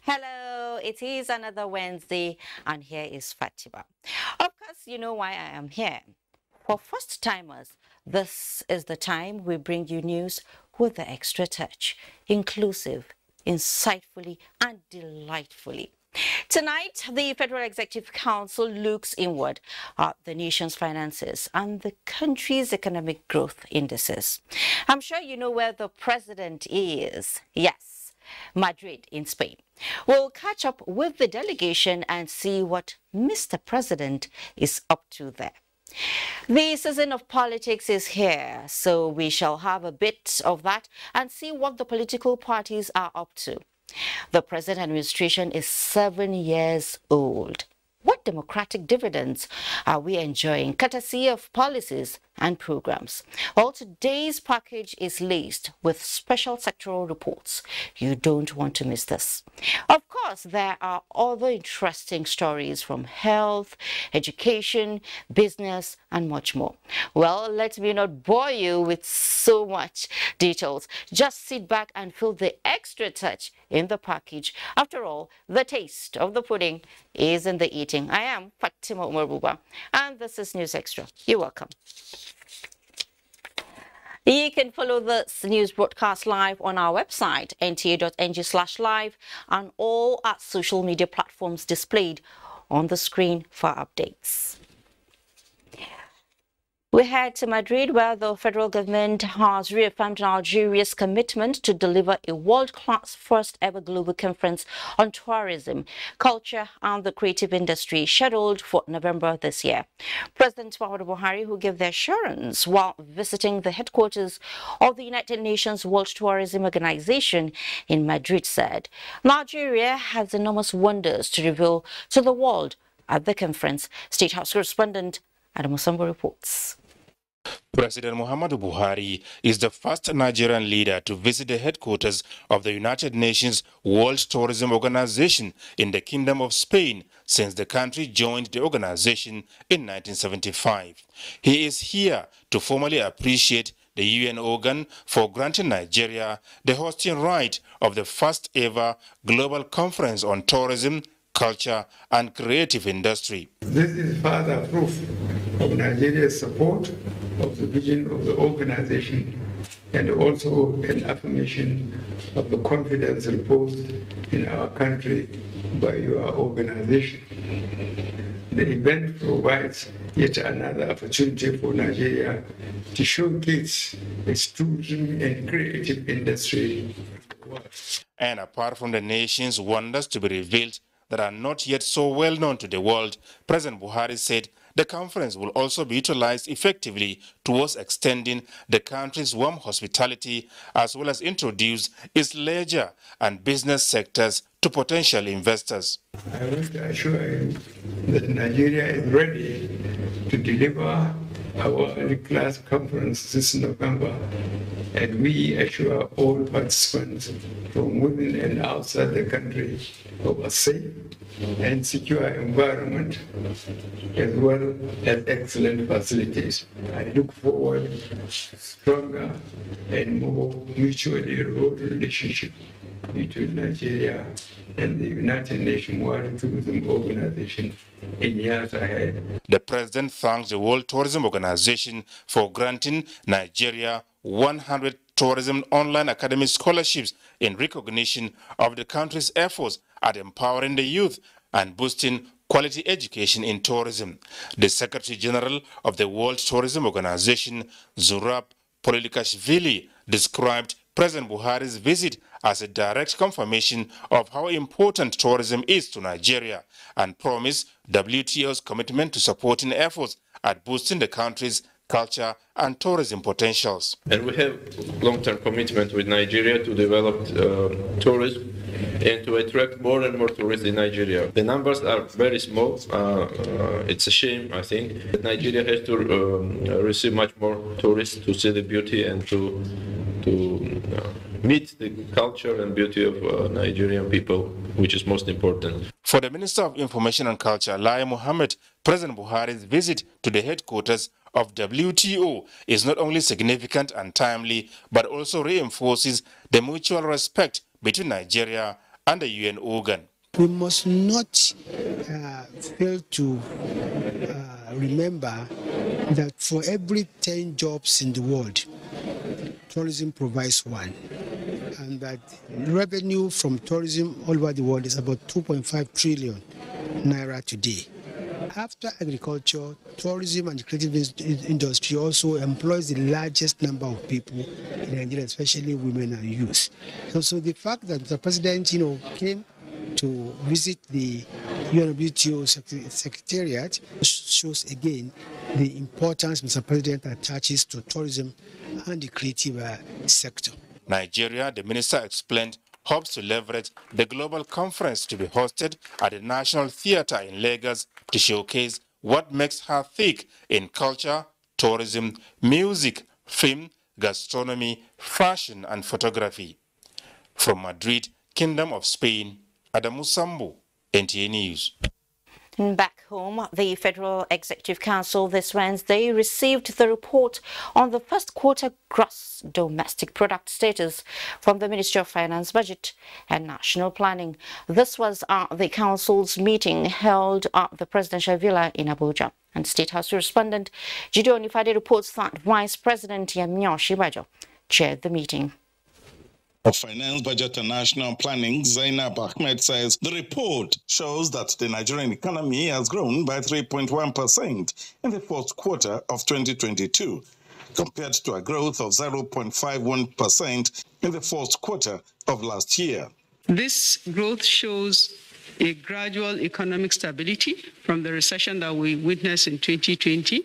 Hello, it is another Wednesday, and here is Fatima. Of course, you know why I am here. For first timers, this is the time we bring you news with the extra touch, inclusive, insightfully, and delightfully. Tonight, the Federal Executive Council looks inward at the nation's finances and the country's economic growth indices. I'm sure you know where the president is. Yes, Madrid in Spain. We'll catch up with the delegation and see what Mr. President is up to there. The season of politics is here, so we shall have a bit of that and see what the political parties are up to. The present administration is 7 years old. What democratic dividends are we enjoying, courtesy of policies and programs? Well, today's package is laced with special sectoral reports. You don't want to miss this. Of course, there are other interesting stories from health, education, business, and much more. Well, let me not bore you with so much details. Just sit back and feel the extra touch in the package. After all, the taste of the pudding is in the eating. I am Fatima Umaruba, and this is News Extra. You're welcome. You can follow this news broadcast live on our website, nta.ng/live, and all our social media platforms displayed on the screen for updates. We head to Madrid, where the federal government has reaffirmed Nigeria's commitment to deliver a world-class first-ever global conference on tourism, culture, and the creative industry, scheduled for November this year. President Muhammadu Buhari, who gave the assurance while visiting the headquarters of the United Nations World Tourism Organization in Madrid, said, Nigeria has enormous wonders to reveal to the world at the conference. State House correspondent Adam Osambo reports. President Muhammadu Buhari is the first Nigerian leader to visit the headquarters of the United Nations World Tourism Organization in the Kingdom of Spain since the country joined the organization in 1975. He is here to formally appreciate the UN organ for granting Nigeria the hosting right of the first ever global conference on tourism, culture, and creative industry. This is further proof of Nigeria's support of the vision of the organization and also an affirmation of the confidence reposed in our country by your organization. The event provides yet another opportunity for Nigeria to showcase its tourism and creative industry. And apart from the nation's wonders to be revealed that are not yet so well known to the world, President Buhari said the conference will also be utilized effectively towards extending the country's warm hospitality as well as introduce its leisure and business sectors to potential investors. I want to assure you that Nigeria is ready to deliver our world-class conference this November, and we assure all participants from within and outside the country of a safe and secure environment, as well as excellent facilities. I look forward to stronger and more mutually rewarding relationship between Nigeria and the United Nations World Tourism Organization in years ahead. The president thanks the World Tourism Organization for granting Nigeria 100 tourism online academy scholarships in recognition of the country's efforts at empowering the youth and boosting quality education in tourism. The Secretary General of the World Tourism Organization, Zurab Polikashvili, described President Buhari's visit as a direct confirmation of how important tourism is to Nigeria and promised WTO's commitment to supporting efforts at boosting the country's culture and tourism potentials. And we have long-term commitment with Nigeria to develop tourism and to attract more and more tourists in Nigeria. The numbers are very small. It's a shame, I think, that Nigeria has to receive much more tourists to see the beauty and to meet the culture and beauty of Nigerian people, which is most important. For the Minister of Information and Culture, Lai Mohammed, President Buhari's visit to the headquarters of WTO is not only significant and timely, but also reinforces the mutual respect between Nigeria and the UN organ. We must not fail to remember that for every 10 jobs in the world, tourism provides one, and that revenue from tourism all over the world is about 2.5 trillion naira today. After agriculture, tourism and the creative industry also employs the largest number of people in Nigeria, especially women and youth. So the fact that the president, came to visit the UNWTO Secretariat shows again the importance Mr. President attaches to tourism and the creative sector. Nigeria, the minister explained, hopes to leverage the global conference to be hosted at the National Theatre in Lagos to showcase what makes her thick in culture, tourism, music, film, gastronomy, fashion, and photography. From Madrid, Kingdom of Spain, Adamu Sambo, NTA News. Back home, the Federal Executive Council this Wednesday received the report on the first quarter gross domestic product status from the Ministry of Finance, Budget and National Planning. This was at the Council's meeting held at the Presidential Villa in Abuja. And State House correspondent Gideon Ifade reports that Vice President Yemi Osinbajo chaired the meeting. Of Finance, Budget and National Planning, Zainab Ahmed says the report shows that the Nigerian economy has grown by 3.1% in the fourth quarter of 2022, compared to a growth of 0.51% in the fourth quarter of last year. This growth shows a gradual economic stability from the recession that we witnessed in 2020,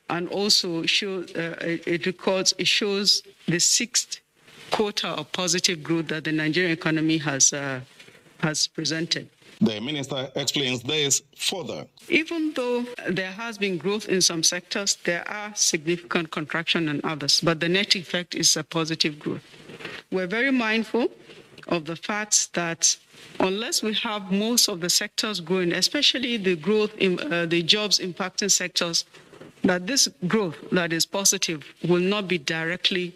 and also it shows the sixth quarter of positive growth that the Nigerian economy has presented. The minister explains this further. Even though there has been growth in some sectors, there are significant contraction in others, but the net effect is a positive growth. We're very mindful of the fact that unless we have most of the sectors growing, especially the growth in the jobs impacting sectors, that this growth that is positive will not be directly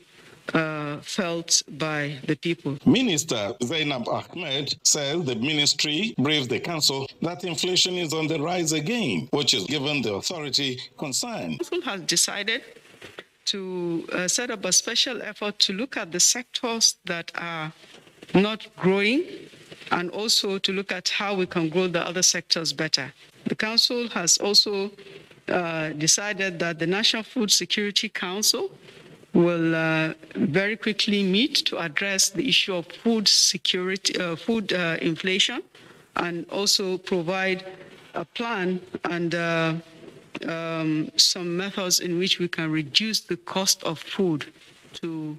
felt by the people. Minister Zainab Ahmed says the ministry briefed the council that inflation is on the rise again, which is given the authority concerned. The council has decided to set up a special effort to look at the sectors that are not growing and also to look at how we can grow the other sectors better. The council has also decided that the National Food Security Council will very quickly meet to address the issue of food security, food inflation, and also provide a plan and some methods in which we can reduce the cost of food to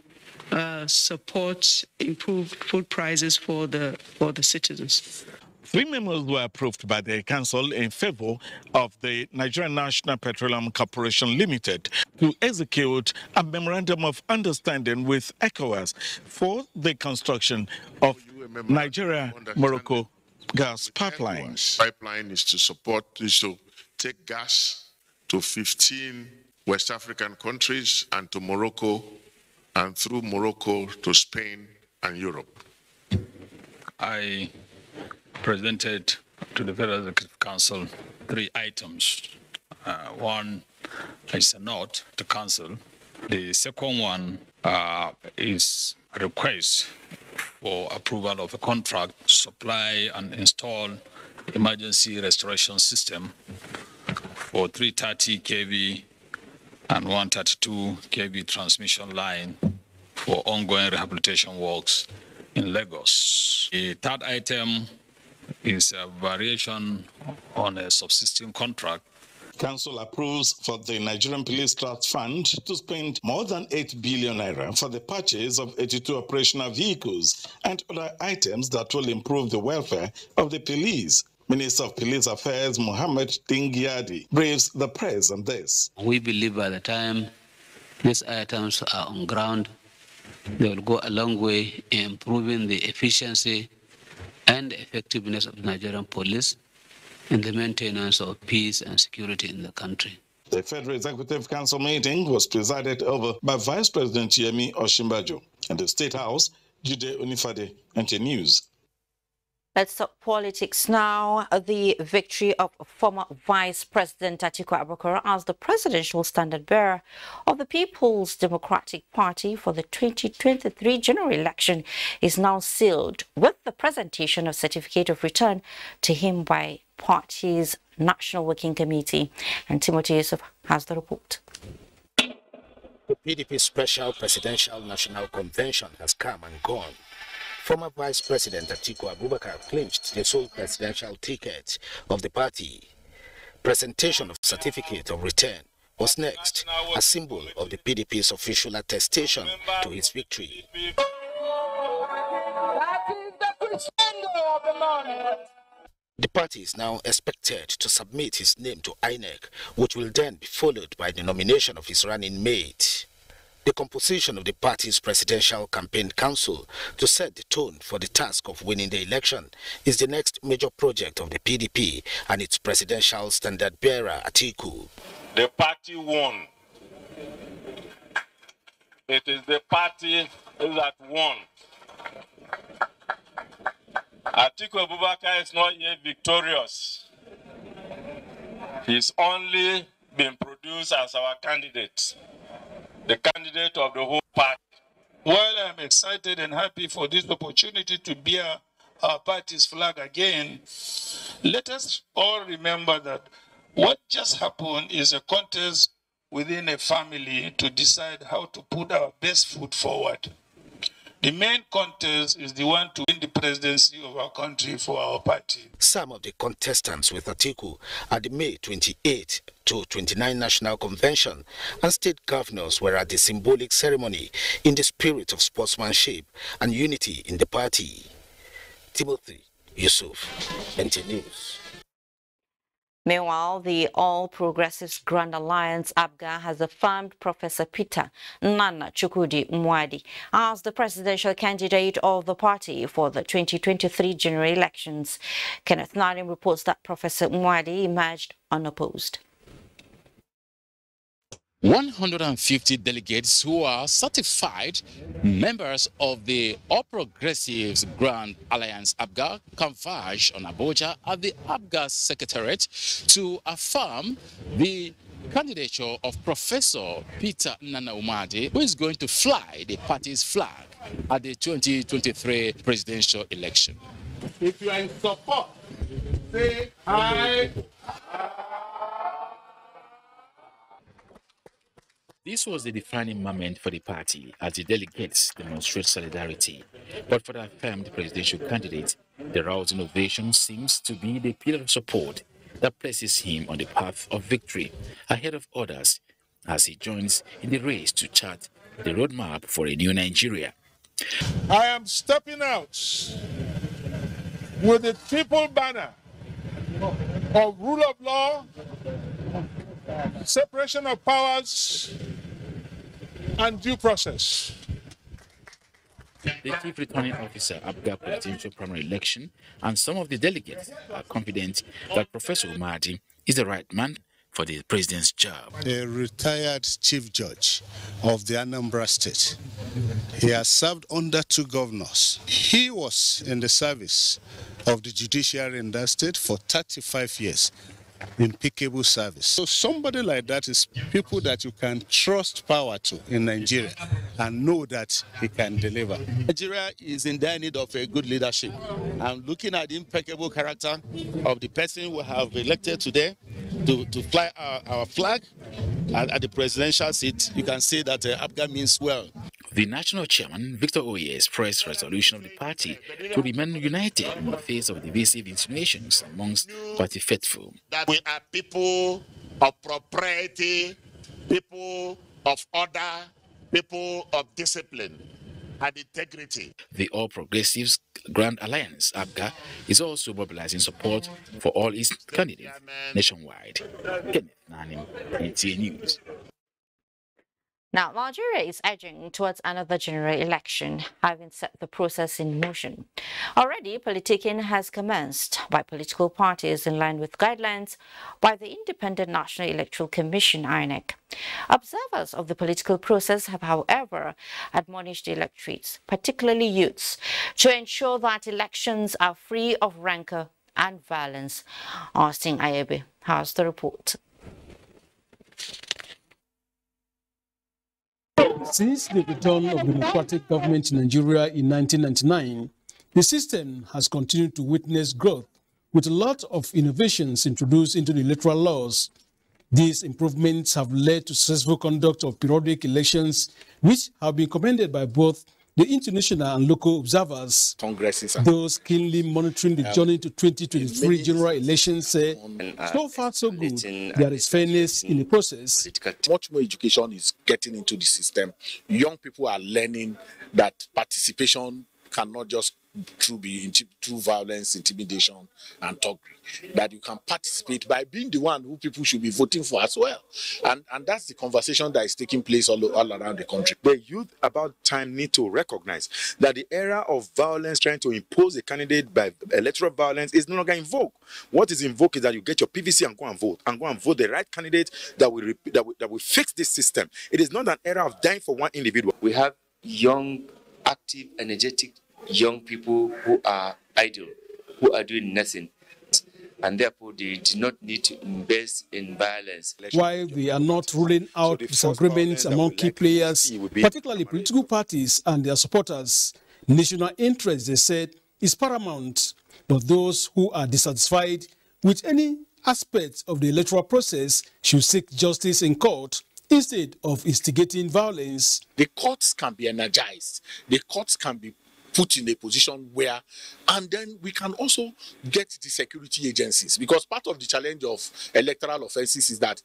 support improved food prices for the citizens. 3 memos were approved by the council in favor of the Nigerian National Petroleum Corporation Limited to execute a memorandum of understanding with ECOWAS for the construction of Nigeria-Morocco gas pipeline. Pipeline is to take gas to 15 West African countries and to Morocco, and through Morocco to Spain and Europe. I presented to the Federal Executive Council 3 items. One is a note to Council. The second one is a request for approval of a contract to supply and install emergency restoration system for 330 kV and 132 kV transmission line for ongoing rehabilitation works in Lagos. The third item is a variation on a subsisting contract. Council approves for the Nigerian Police Trust Fund to spend more than 8 billion naira for the purchase of 82 operational vehicles and other items that will improve the welfare of the police. Minister of Police Affairs Mohammed Dingyadi briefs the press on this. We believe by the time these items are on ground, they will go a long way in improving the efficiency and effectiveness of the Nigerian police in the maintenance of peace and security in the country. The Federal Executive Council meeting was presided over by Vice President Yemi Osinbajo. In the State House, Jide Onifade, NTA News. Let's talk politics now. The victory of former Vice President Atiku Abubakar as the presidential standard-bearer of the People's Democratic Party for the 2023 general election is now sealed with the presentation of certificate of return to him by party's National Working Committee. And Timothy Yusuf has the report. The PDP Special Presidential National Convention has come and gone. Former Vice President Atiku Abubakar clinched the sole presidential ticket of the party. Presentation of certificate of return was next, a symbol of the PDP's official attestation to his victory. The party is now expected to submit his name to INEC, which will then be followed by the nomination of his running mate. The composition of the party's presidential campaign council to set the tone for the task of winning the election is the next major project of the PDP and its presidential standard-bearer Atiku. The party won. It is the party that won. Atiku Abubakar is not yet victorious. He's only been produced as our candidate, the candidate of the whole party. While I'm excited and happy for this opportunity to bear our party's flag again, let us all remember that what just happened is a contest within a family to decide how to put our best foot forward. The main contest is the one to win the presidency of our country for our party. Some of the contestants with Atiku at the May 28 to 29 National Convention and state governors were at the symbolic ceremony in the spirit of sportsmanship and unity in the party. Timothy Yusuf, NTA News. Meanwhile, the All Progressives Grand Alliance ABGA has affirmed Professor Peter Nana Chukwudi Mwadi as the presidential candidate of the party for the 2023 general elections. Kenneth Narim reports that Professor Mwadi emerged unopposed. 150 delegates who are certified members of the All Progressives Grand Alliance ABGA converged on Abuja at the ABGA Secretariat to affirm the candidature of Professor Peter Nana Umadi, who is going to fly the party's flag at the 2023 presidential election. If you are in support, say aye. This was the defining moment for the party as the delegates demonstrate solidarity. But for the affirmed presidential candidate, the rousing ovation seems to be the pillar of support that places him on the path of victory ahead of others as he joins in the race to chart the roadmap for a new Nigeria. I am stepping out with the triple banner of rule of law, separation of powers, and due process. The chief returning officer ABGA presidential primary election and some of the delegates are confident that Professor Umadi is the right man for the president's job. A retired chief judge of the Anambra State. He has served under 2 governors. He was in the service of the judiciary in that state for 35 years. Impeccable service. So somebody like that is people that you can trust power to in Nigeria and know that he can deliver. Nigeria is in dire need of a good leadership. And looking at the impeccable character of the person we have elected today to fly our flag at the presidential seat, you can say that ABGA means well. The national chairman, Victor Oye, expressed resolution of the party to remain united in the face of divisive insinuations amongst party faithful. That we are people of propriety, people of order, people of discipline and integrity. The All Progressives Grand Alliance, ABGA, is also mobilizing support for all its candidates nationwide. Kenneth Nanim, NTA News. Now, Nigeria is edging towards another general election, having set the process in motion. Already, politicking has commenced by political parties in line with guidelines by the Independent National Electoral Commission, INEC. Observers of the political process have, however, admonished the electorates, particularly youths, to ensure that elections are free of rancor and violence. Austin Ayebe has the report. Since the return of democratic government in Nigeria in 1999, the system has continued to witness growth, with a lot of innovations introduced into the electoral laws. These improvements have led to successful conduct of periodic elections, which have been commended by both the international and local observers. Those keenly monitoring the journey to 2023 general elections say, so far so good, there is fairness in the process. Much more education is getting into the system. Young people are learning that participation cannot just through violence, intimidation, and thuggery. That you can participate by being the one who people should be voting for as well. And that's the conversation that is taking place all around the country. The youth about time need to recognize that the era of violence, trying to impose a candidate by electoral violence, is no longer in vogue. What is in vogue is that you get your PVC and go and vote the right candidate that will fix this system. It is not an era of dying for one individual. We have young, active, energetic young people who are idle, who are doing nothing, and therefore they do not need to invest in violence. While they are not ruling out disagreements among key players, particularly political parties and their supporters, national interest, they said, is paramount. But those who are dissatisfied with any aspect of the electoral process should seek justice in court instead of instigating violence. The courts can be energized. The courts can be put in a position where, and then we can also get the security agencies, because part of the challenge of electoral offenses is that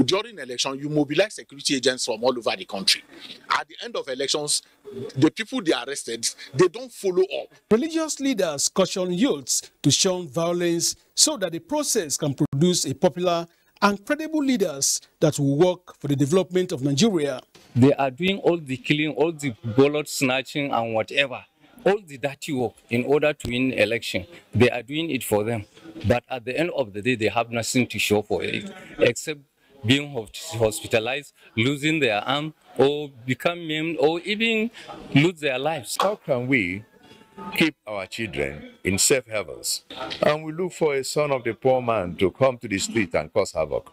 during election you mobilize security agents from all over the country. At the end of elections, the people they arrested, they don't follow up. Religious leaders caution youths to shun violence so that the process can produce a popular and credible leaders that will work for the development of Nigeria. They are doing all the killing, all the ballot snatching and whatever, all the dirty work in order to win election. They are doing it for them. But at the end of the day, they have nothing to show for it, except being hospitalized, losing their arm, or become maimed, or even lose their lives. How can we keep our children in safe havens, and we look for a son of the poor man to come to the street and cause havoc?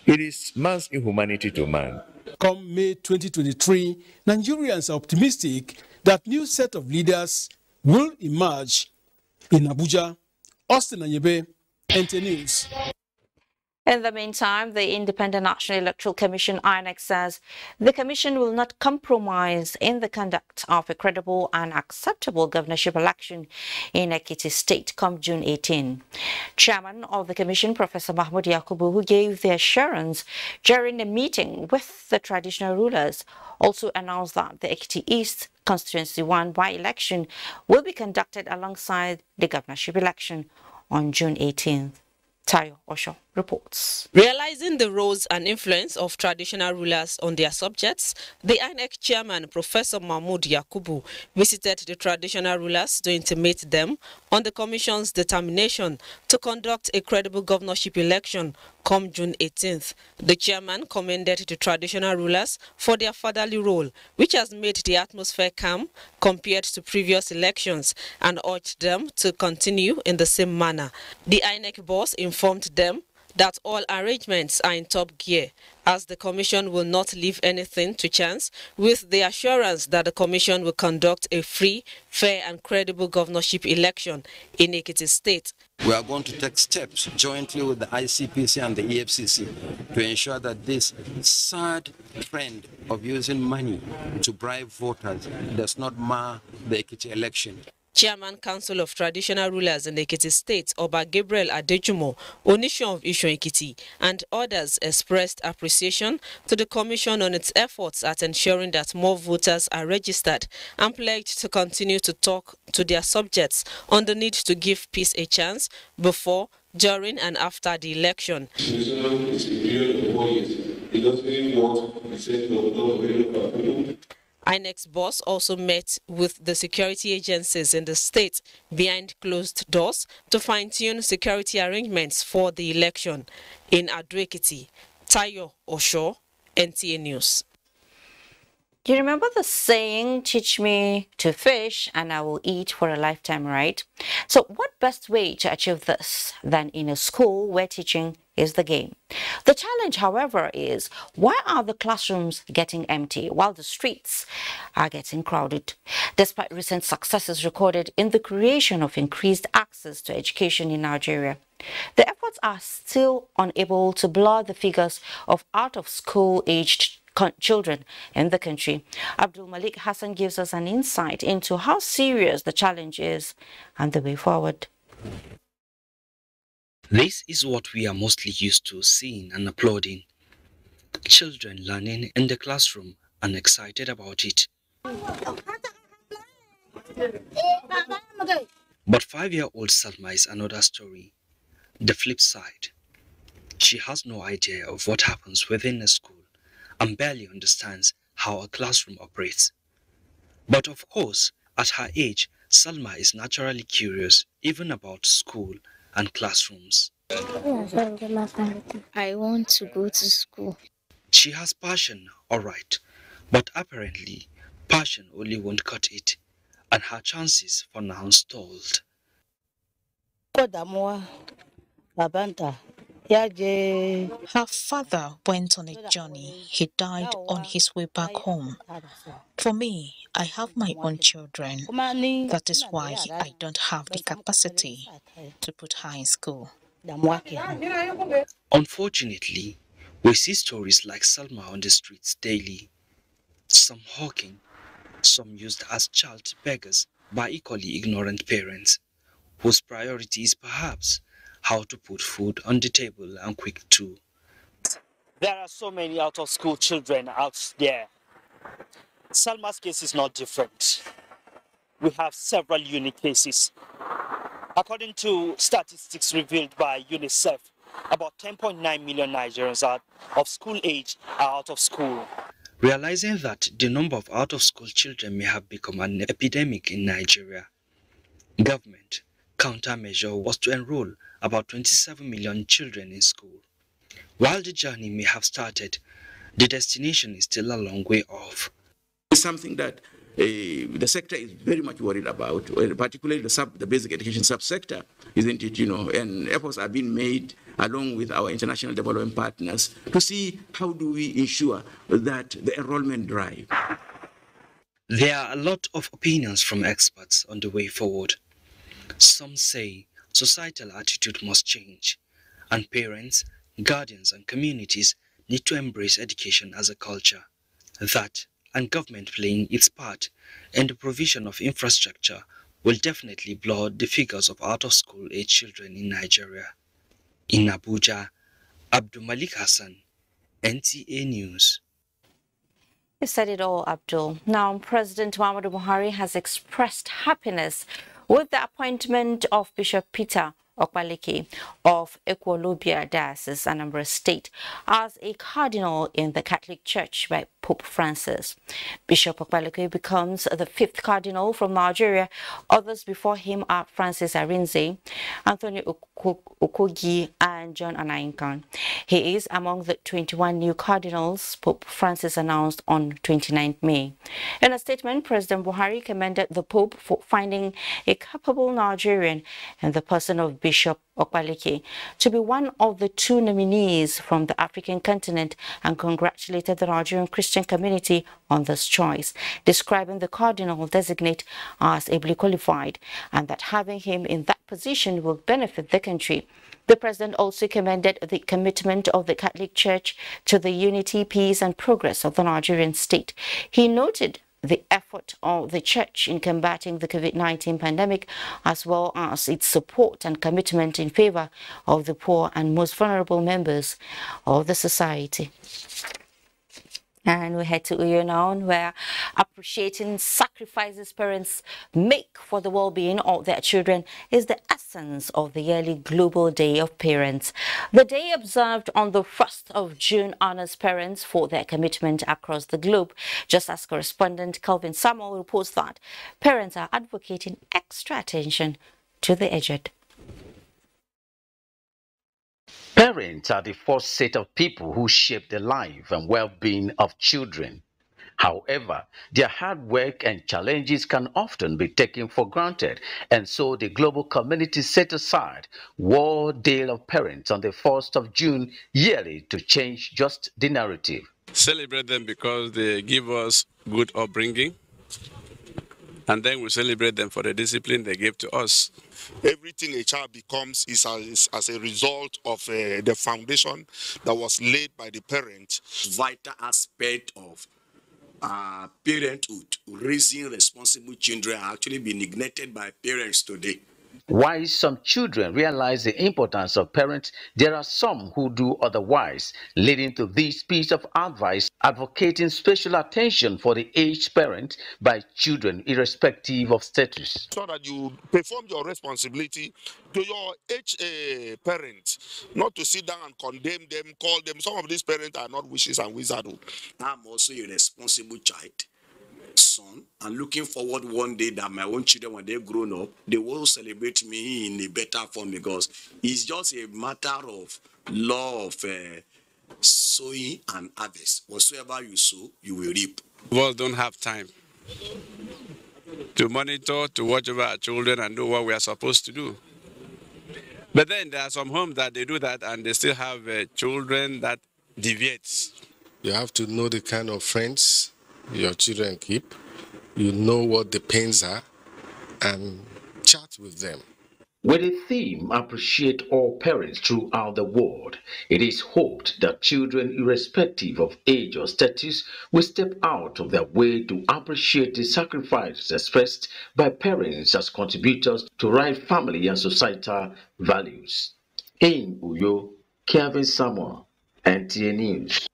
It is man's inhumanity to man. Come May 2023, Nigerians are optimistic that new set of leaders will emerge. In Abuja, Austin Ayebe, NTA News. In the meantime, the Independent National Electoral Commission, INEC, says the Commission will not compromise in the conduct of a credible and acceptable governorship election in Ekiti State come June 18. Chairman of the Commission, Professor Mahmoud Yakubu, who gave the assurance during a meeting with the traditional rulers, also announced that the Ekiti East Constituency 1 by-election will be conducted alongside the governorship election on June 18th. Tayo Osho reports. Realizing the roles and influence of traditional rulers on their subjects, the INEC chairman, Professor Mahmoud Yakubu, visited the traditional rulers to intimate them on the Commission's determination to conduct a credible governorship election come June 18th. The chairman commended the traditional rulers for their fatherly role, which has made the atmosphere calm compared to previous elections, and urged them to continue in the same manner. The INEC boss informed them that all arrangements are in top gear, as the Commission will not leave anything to chance, with the assurance that the Commission will conduct a free, fair and credible governorship election in Ekiti State. We are going to take steps jointly with the ICPC and the EFCC to ensure that this sad trend of using money to bribe voters does not mar the Ekiti election. Chairman Council of Traditional Rulers in Ekiti State, Oba Gabriel Adejumo, Onisho of Ishon Ekiti, and others expressed appreciation to the Commission on its efforts at ensuring that more voters are registered, and pledged to continue to talk to their subjects on the need to give peace a chance before, during and after the election. It's a period of 4 years. INEC's boss also met with the security agencies in the state behind closed doors to fine-tune security arrangements for the election. In Ado-Ekiti, Tayo Osho, NTA News. Do you remember the saying, teach me to fish and I will eat for a lifetime, right? So what best way to achieve this than in a school where teaching is the game? The challenge, however, is why are the classrooms getting empty while the streets are getting crowded? Despite recent successes recorded in the creation of increased access to education in Nigeria, the efforts are still unable to blur the figures of out-of-school aged children in the country. Abdul Malik Hassan gives us an insight into how serious the challenge is and the way forward. This is what we are mostly used to seeing and applauding. Children learning in the classroom and excited about it. But 5-year-old Salma is another story. The flip side. She has no idea of what happens within a school and barely understands how a classroom operates. But of course, at her age, Salma is naturally curious even about school and classrooms. I want to go to school. She has passion, alright, but apparently, passion only won't cut it, and her chances for now stalled. Her father went on a journey. He died on his way back home. For me, I have my own children. That is why I don't have the capacity to put her in school. Unfortunately, we see stories like Salma on the streets daily. Some hawking, some used as child beggars by equally ignorant parents, whose priority is perhaps how to put food on the table and quick too. There are so many out-of-school children out there. Salma's case is not different. We have several unique cases. According to statistics revealed by UNICEF, about 10.9 million Nigerians of school age are out of school. Realizing that the number of out-of-school children may have become an epidemic in Nigeria, government countermeasure was to enroll about 27 million children in school. While the journey may have started, the destination is still a long way off. It's something that the sector is very much worried about, particularly the basic education subsector, isn't it? And efforts are being made along with our international development partners to see how do we ensure that the enrollment drive. There are a lot of opinions from experts on the way forward. Some say societal attitude must change, and parents, guardians, and communities need to embrace education as a culture. That, and government playing its part in the provision of infrastructure, will definitely blur the figures of out-of-school age children in Nigeria. In Abuja, Abdul Malik Hassan, NTA News. You said it all, Abdul. Now, President Muhammadu Buhari has expressed happiness with the appointment of Bishop Peter Okpaleke of Equolobia Diocese, Anambra State, as a cardinal in the Catholic Church by Pope Francis. Bishop Okpaleke becomes the 5th cardinal from Nigeria. Others before him are Francis Arinze, Anthony Okogie, and John Anainkan. He is among the 21 new cardinals Pope Francis announced on 29 May. In a statement, President Buhari commended the Pope for finding a capable Nigerian in the person of Bishop Okpaleke to be one of the 2 nominees from the African continent and congratulated the Nigerian Christian community on this choice, describing the cardinal designate as ably qualified and that having him in that position will benefit the country. The president also commended the commitment of the Catholic Church to the unity, peace, and progress of the Nigerian state. He noted the effort of the Church in combating the COVID-19 pandemic, as well as its support and commitment in favor of the poor and most vulnerable members of the society. And we head to Uyo now, where appreciating sacrifices parents make for the well-being of their children is the essence of the yearly Global Day of Parents. The day observed on the 1st of June honors parents for their commitment across the globe. Just as correspondent Kelvin Samuel reports that parents are advocating extra attention to the aged. Parents are the first set of people who shape the life and well-being of children. However, their hard work and challenges can often be taken for granted, and so the global community set aside World Day of Parents on the 1st of June yearly to change just the narrative. Celebrate them because they give us good upbringing, and then we celebrate them for the discipline they gave to us. Everything a child becomes is as a result of the foundation that was laid by the parent. Vital aspect of parenthood, raising responsible children, are actually being neglected by parents today. While some children realize the importance of parents, there are some who do otherwise, leading to this piece of advice advocating special attention for the aged parent by children irrespective of status. So that you perform your responsibility to your aged parents, not to sit down and condemn them, call them. Some of these parents are not witches and wizards. I'm also a responsible child, son, and looking forward one day that my own children, when they've grown up, they will celebrate me in a better form, because it's just a matter of law of sowing and harvest. Whatsoever you sow, you will reap. We all don't have time to monitor, to watch over our children and do what we are supposed to do. But then there are some homes that they do that and they still have children that deviates. You have to know the kind of friends your children keep. You know what the pains are and chat with them. With the theme Appreciate All Parents throughout the world, it is hoped that children, irrespective of age or status, will step out of their way to appreciate the sacrifices expressed by parents as contributors to right family and societal values. In Uyo, Kelvin Samuel, NTA News.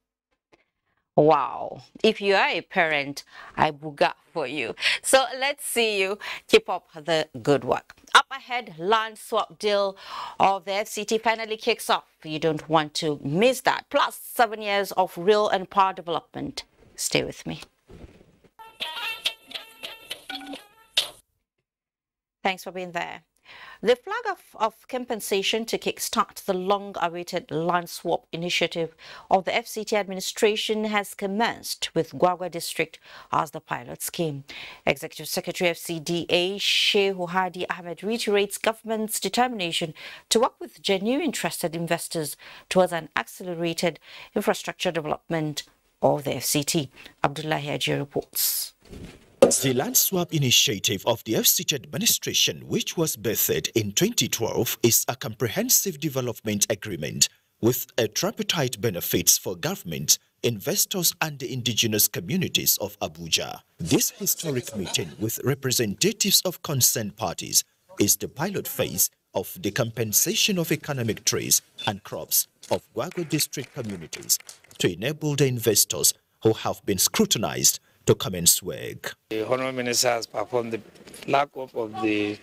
Wow, if you are a parent, I buga for you. So let's see you keep up the good work. Up ahead, land swap deal of the FCT finally kicks off. You don't want to miss that. Plus 7 years of real and power development. Stay with me. Thanks for being there. The flag of compensation to kickstart the long-awaited land swap initiative of the FCT administration has commenced with Gwagwa District as the pilot scheme. Executive Secretary FCDA Shehu Hadi Ahmed reiterates government's determination to work with genuine interested investors towards an accelerated infrastructure development of the FCT. Abdullahi Aji reports. The land swap initiative of the FCT administration, which was birthed in 2012, is a comprehensive development agreement with a tripartite benefits for government, investors and the indigenous communities of Abuja. This historic meeting with representatives of concerned parties is the pilot phase of the compensation of economic trees and crops of Gwagwa district communities to enable the investors who have been scrutinized to commence work. The Honourable Minister has performed the flag off of the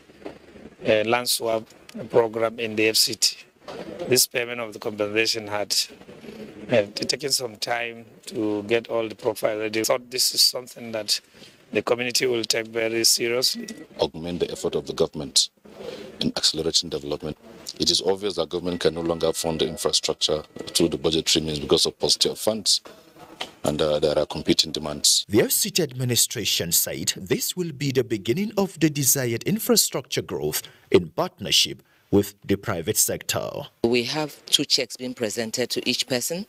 land swap program in the FCT. This payment of the compensation had taken some time to get all the profile ready. I thought this is something that the community will take very seriously. Augment the effort of the government in accelerating development. It is obvious that government can no longer fund the infrastructure through the budgetary means because of paucity of funds. And there are competing demands. The FCT administration said this will be the beginning of the desired infrastructure growth in partnership with the private sector. We have 2 checks being presented to each person.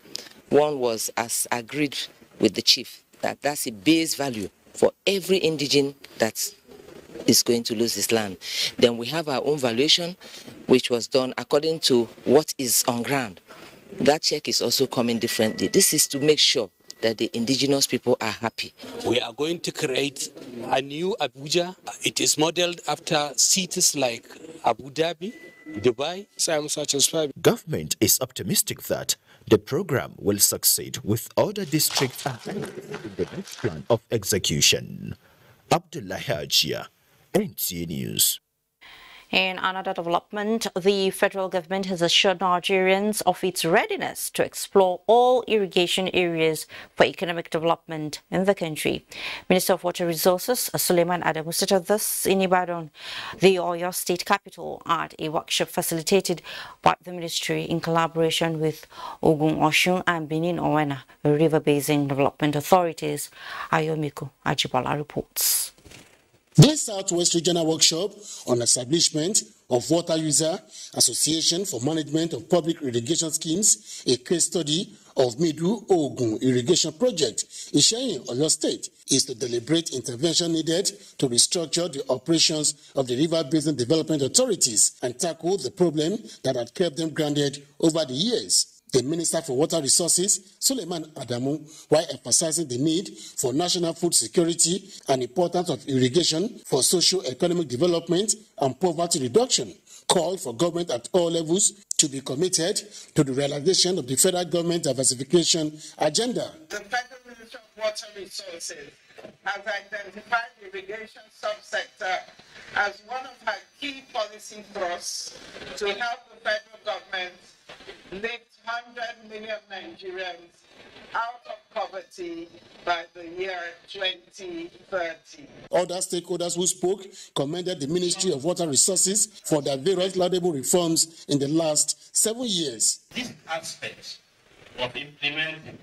One was as agreed with the chief, that's a base value for every indigene that is going to lose his land. Then we have our own valuation, which was done according to what is on ground. That check is also coming differently. This is to make sure that the indigenous people are happy. We are going to create a new Abuja. It is modeled after cities like Abu Dhabi Dubai, I'm satisfied. Government is optimistic that the program will succeed with other districts in the next plan of execution. Abdullah Hajia, NTA News. In another development, the federal government has assured Nigerians of its readiness to explore all irrigation areas for economic development in the country. Minister of Water Resources, Suleiman Adamu, stated this in Ibadan, the Oyo State capital, at a workshop facilitated by the ministry in collaboration with Ogun Oshun and Benin Owena River Basin Development Authorities. Ayomiku Ajibola reports. This Southwest Regional Workshop on establishment of Water User Association for Management of Public Irrigation Schemes, a case study of Middle Ogun Irrigation Project in Oyo State, is to deliberate intervention needed to restructure the operations of the River Basin Development Authorities and tackle the problem that had kept them grounded over the years. The Minister for Water Resources, Suleiman Adamu, while emphasizing the need for national food security and importance of irrigation for socio-economic development and poverty reduction, called for government at all levels to be committed to the realization of the federal government diversification agenda. The Federal Ministry of Water Resources has identified the irrigation subsector as one of her key policy thrusts to help the federal government lift 100 million Nigerians out of poverty by the year 2030. Other stakeholders who spoke commended the Ministry of Water Resources for their various laudable reforms in the last 7 years. This aspect of implementing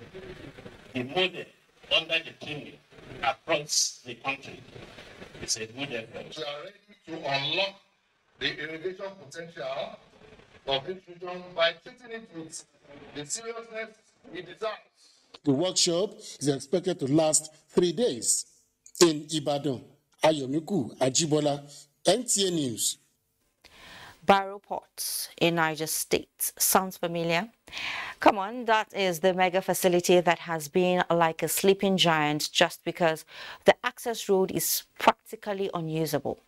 the model under the training across the country is a good effort. We are ready to unlock the irrigation potential of this region by treating it with the seriousness it deserves. The workshop is expected to last 3 days. In Ibadan, Ayomiku Ajibola, NTA News. Barrow Port in Niger State. Sounds familiar? Come on, that is the mega facility that has been like a sleeping giant just because the access road is practically unusable.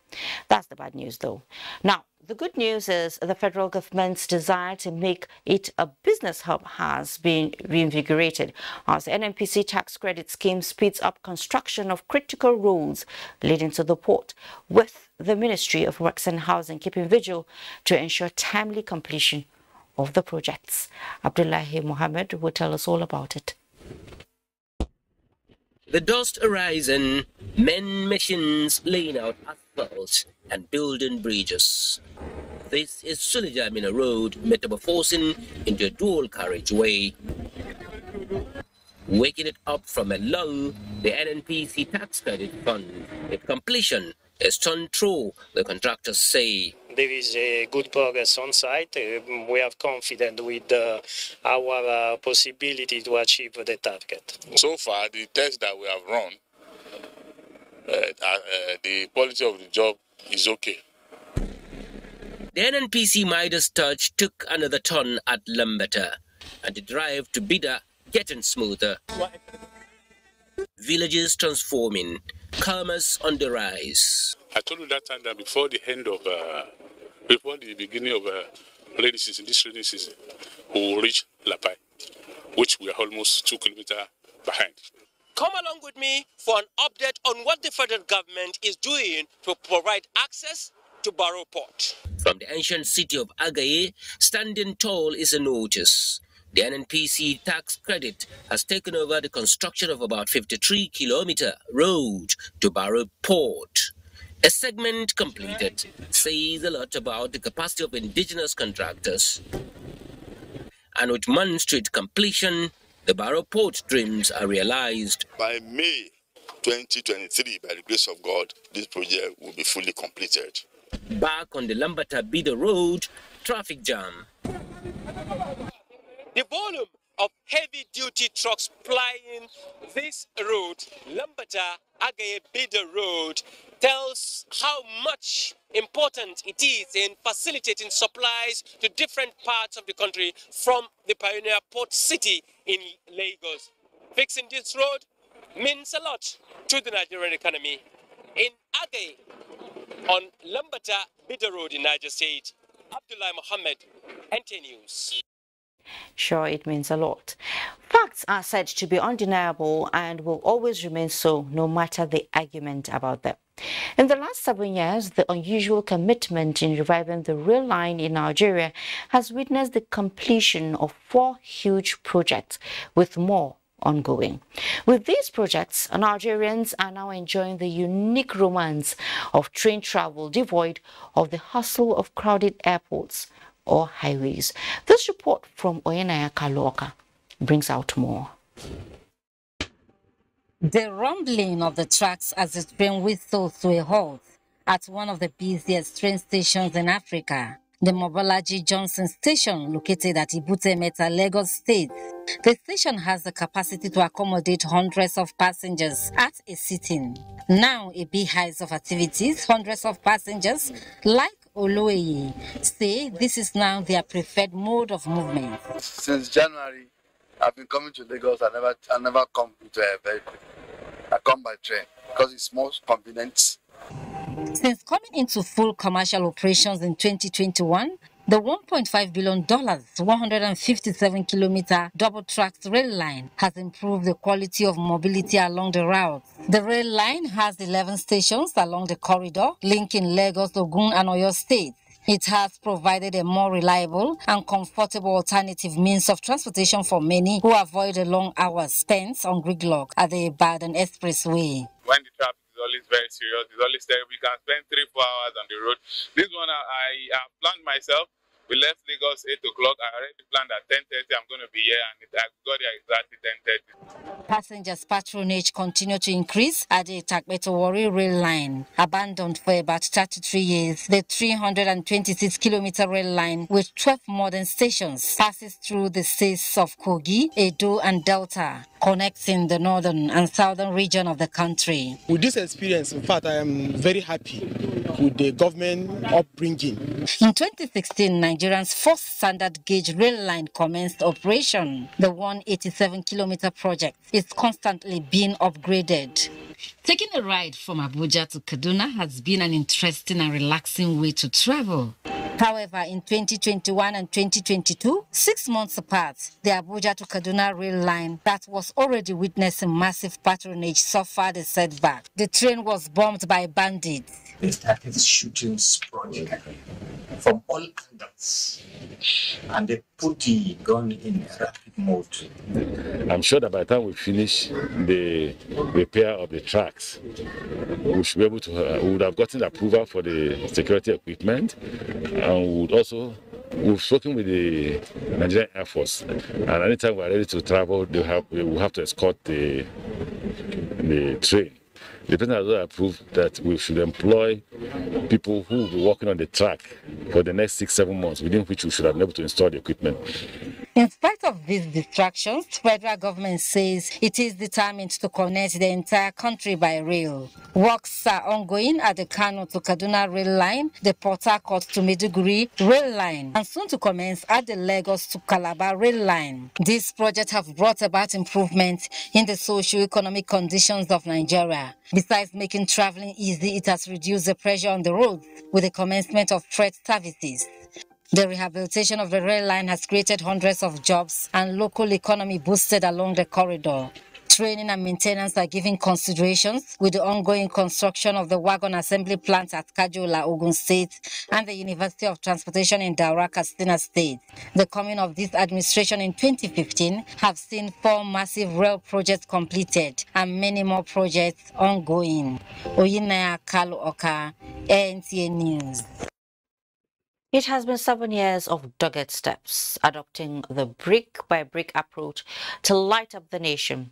That's the bad news though. Now, the good news is the federal government's desire to make it a business hub has been reinvigorated as the NNPC tax credit scheme speeds up construction of critical roads leading to the port, with the Ministry of Works and Housing keeping vigil to ensure timely completion of the projects. Abdullahi Mohammed will tell us all about it. The dust arising, men, machines laying out asphalt and building bridges. This is Sulijamina Road metamorphosing into a dual carriageway. Waking it up from a lull, the NNPC tax credit fund, its completion is turned through, the contractors say. There is a good progress on site. We are confident with our possibility to achieve the target. So far, the test that we have run, the quality of the job is okay. The NNPC Midas touch took another turn at Lambata, and the drive to Bida getting smoother. Villages transforming, commerce on the rise. I told you that time that before the beginning of rainy season, this rainy season, we will reach Lapai, which we are almost 2 kilometers behind. Come along with me for an update on what the federal government is doing to provide access to Barrow Port. From the ancient city of Agaye, standing tall is a notice. The NNPC tax credit has taken over the construction of about 53-kilometer road to Barrow Port. A segment completed says a lot about the capacity of indigenous contractors. And with months to its completion, the Barrow Port dreams are realized. By May 2023, by the grace of God, this project will be fully completed. Back on the Lambata Bida Road, traffic jam. The volume of heavy-duty trucks plying this road, Lambata Agaye Bida Road, tells how much important it is in facilitating supplies to different parts of the country from the pioneer port city in Lagos. Fixing this road means a lot to the Nigerian economy. In Agaye, on Lambata Bida Road in Niger State, Abdullah Mohammed, NTA News. Sure, it means a lot. Facts are said to be undeniable and will always remain so, no matter the argument about them. In the last 7 years, the unusual commitment in reviving the rail line in Nigeria has witnessed the completion of 4 huge projects, with more ongoing. With these projects, Nigerians are now enjoying the unique romance of train travel devoid of the hustle of crowded airports or highways. This report from Oyenaya Kaloka brings out more. The rumbling of the tracks as the train whistles to a halt at one of the busiest train stations in Africa, the Mobolaji Johnson Station, located at Ibute Meta, Lagos State. The station has the capacity to accommodate hundreds of passengers at a sitting. Now a beehive of activities, hundreds of passengers, like Oloye, say this is now their preferred mode of movement. Since January, I've been coming to Lagos. I never come with a vehicle. I come by train because it's more convenient. Since coming into full commercial operations in 2021, the $1.5 billion, 157-kilometer double-tracked rail line has improved the quality of mobility along the route. The rail line has 11 stations along the corridor linking Lagos, Ogun, and Oyo states. It has provided a more reliable and comfortable alternative means of transportation for many who avoid the long hours spent on gridlock at the Ibadan Expressway. When the traffic is always very serious, it's always terrible. We can spend 3-4 hours on the road. This one I have planned myself. We left Lagos 8 o'clock. I already planned at 10:30. I'm going to be here, and I got here exactly 10:30. Passengers' patronage continued to increase at the Takbeto-Warri rail line. Abandoned for about 33 years, the 326-kilometer rail line with 12 modern stations passes through the states of Kogi, Edo, and Delta, connecting the northern and southern region of the country. With this experience, in fact, I am very happy with the government upbringing. In 2016, Nigeria's first standard gauge rail line commenced operation. The 187-kilometer project is constantly being upgraded. Taking a ride from Abuja to Kaduna has been an interesting and relaxing way to travel. However, in 2021 and 2022, 6 months apart, the Abuja to Kaduna rail line that was already witnessing massive patronage suffered a setback. The train was bombed by bandits. They started shooting spraying from all angles, and they put the gun in rapid mode. I'm sure that by the time we finish the repair of the tracks, we should be able to, we would have gotten approval for the security equipment, and we've spoken with the Nigerian Air Force, and anytime we're ready to travel, we will have to escort the train. The president has approved that we should employ people who will be working on the track for the next 6-7 months, within which we should have been able to install the equipment. In spite of these distractions, federal government says it is determined to connect the entire country by rail. Works are ongoing at the Kano to Kaduna rail line, the Port Harcourt to Maiduguri rail line, and soon to commence at the Lagos to Calabar rail line. These projects have brought about improvement in the socio-economic conditions of Nigeria. Besides making traveling easy, it has reduced the pressure on the roads with the commencement of freight services. The rehabilitation of the rail line has created hundreds of jobs and local economy boosted along the corridor. Training and maintenance are given considerations with the ongoing construction of the wagon assembly plant at Kajola, Ogun State, and the University of Transportation in Daura, Katsina State. The coming of this administration in 2015 have seen 4 massive rail projects completed and many more projects ongoing. Oyinaya Kalu-Oka, NTA News. It has been 7 years of dogged steps, adopting the brick-by-brick approach to light up the nation.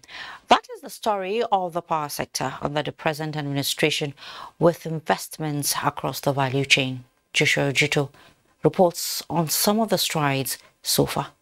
That is the story of the power sector under the present administration, with investments across the value chain. Joshua Ojito reports on some of the strides so far.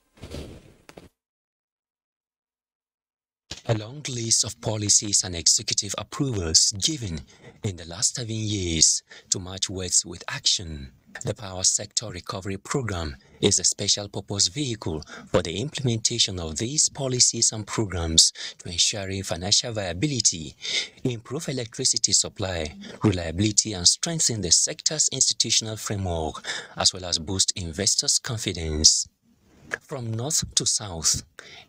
A long list of policies and executive approvals given in the last 7 years to match words with action. The Power Sector Recovery Program is a special purpose vehicle for the implementation of these policies and programs to ensure financial viability, improve electricity supply, reliability, and strengthen the sector's institutional framework, as well as boost investors' confidence. From north to south,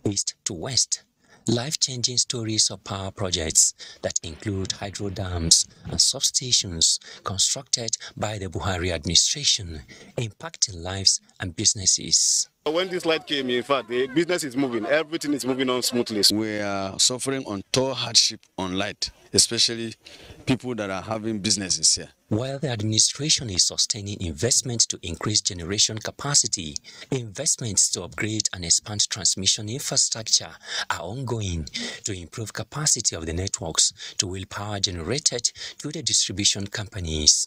east to west, life-changing stories of power projects that include hydro dams and substations constructed by the Buhari administration, impacting lives and businesses. When this light came, in fact, the business is moving. Everything is moving on smoothly. We are suffering untold hardship on light, especially people that are having businesses here. While the administration is sustaining investments to increase generation capacity, investments to upgrade and expand transmission infrastructure are ongoing to improve capacity of the networks to wheel power generated to the distribution companies.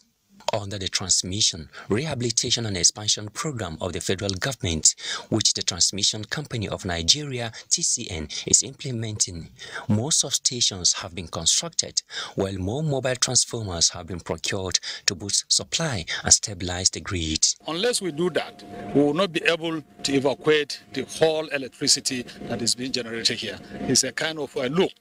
Under the Transmission, Rehabilitation and Expansion Program of the federal government, which the Transmission Company of Nigeria, TCN, is implementing, more substations have been constructed, while more mobile transformers have been procured to boost supply and stabilize the grid. Unless we do that, we will not be able to evacuate the whole electricity that is being generated here. It's a kind of a loop.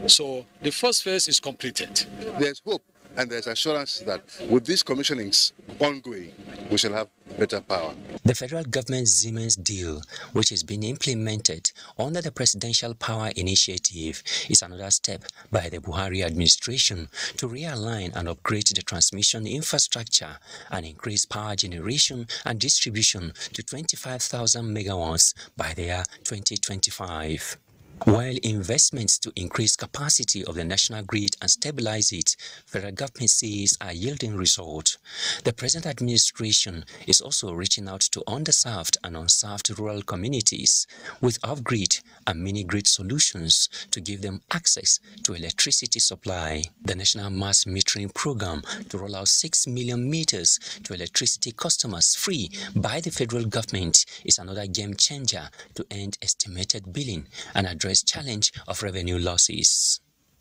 So the first phase is completed. There's hope. And there's assurance that with these commissionings ongoing, we shall have better power. The federal government's Siemens deal, which is being implemented under the Presidential Power Initiative, is another step by the Buhari administration to realign and upgrade the transmission infrastructure and increase power generation and distribution to 25,000 megawatts by the year 2025. While investments to increase capacity of the national grid and stabilize it, federal government says are yielding results. The present administration is also reaching out to underserved and unserved rural communities with off-grid and mini-grid solutions to give them access to electricity supply. The National Mass Metering Program to roll out 6 million meters to electricity customers free by the federal government is another game changer to end estimated billing and address challenge of revenue losses.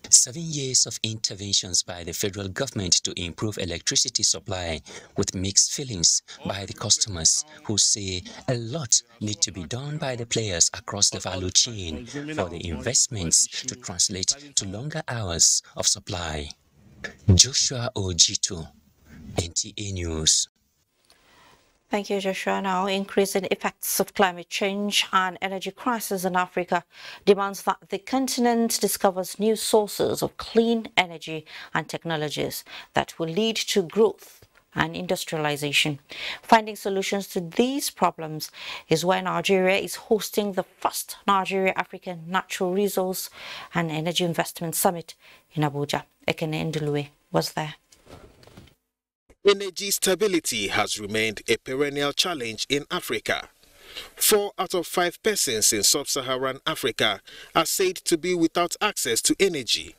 7 years of interventions by the federal government to improve electricity supply with mixed feelings by the customers who say a lot need to be done by the players across the value chain for the investments to translate to longer hours of supply. Joshua Ojito, NTA News. Thank you, Joshua. Now, increasing effects of climate change and energy crisis in Africa demands that the continent discovers new sources of clean energy and technologies that will lead to growth and industrialization. Finding solutions to these problems is why Nigeria is hosting the first Nigeria African Natural Resource and Energy Investment Summit in Abuja. Ekene Ndulue was there. Energy stability has remained a perennial challenge in Africa. 4 out of 5 persons in sub-Saharan Africa are said to be without access to energy.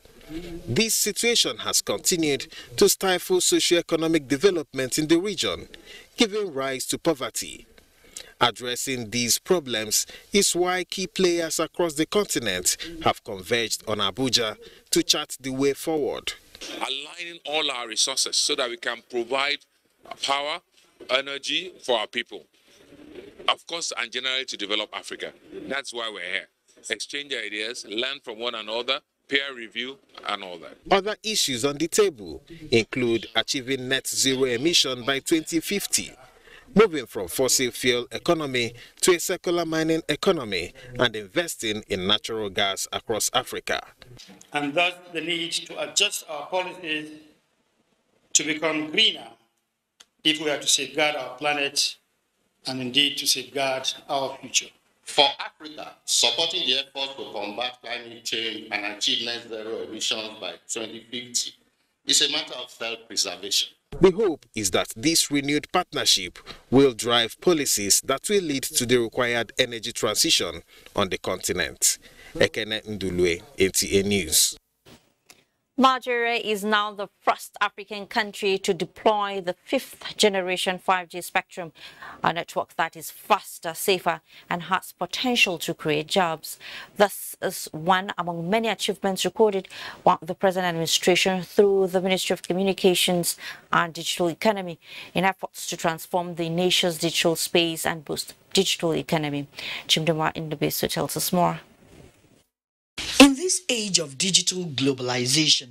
This situation has continued to stifle socio-economic development in the region, giving rise to poverty. Addressing these problems is why key players across the continent have converged on Abuja to chart the way forward. Aligning all our resources so that we can provide power, energy for our people. Of course, and generally to develop Africa. That's why we're here. Exchange ideas, learn from one another, peer review, and all that. Other issues on the table include achieving net zero emission by 2050, moving from fossil fuel economy to a circular mining economy, and investing in natural gas across Africa. And thus the need to adjust our policies to become greener if we are to safeguard our planet and indeed to safeguard our future. For Africa, supporting the efforts to combat climate change and achieve net zero emissions by 2050 is a matter of self-preservation. The hope is that this renewed partnership will drive policies that will lead to the required energy transition on the continent. Ekene Ndulue, NTA News. Nigeria is now the first African country to deploy the 5th generation 5G spectrum, a network that is faster, safer, and has potential to create jobs. This is one among many achievements recorded by the present administration through the Ministry of Communications and Digital Economy in efforts to transform the nation's digital space and boost digital economy. Chimdema Indobeso tells us more. In this age of digital globalization,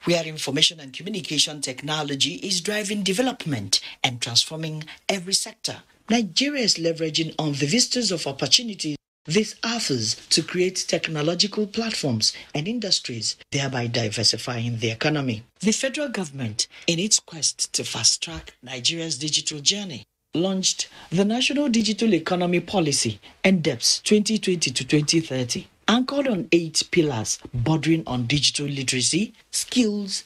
where information and communication technology is driving development and transforming every sector, Nigeria is leveraging on the vistas of opportunities this offers to create technological platforms and industries, thereby diversifying the economy. The federal government, in its quest to fast-track Nigeria's digital journey, launched the National Digital Economy Policy, NDEPS 2020 to 2030. Anchored on 8 pillars bordering on digital literacy, skills,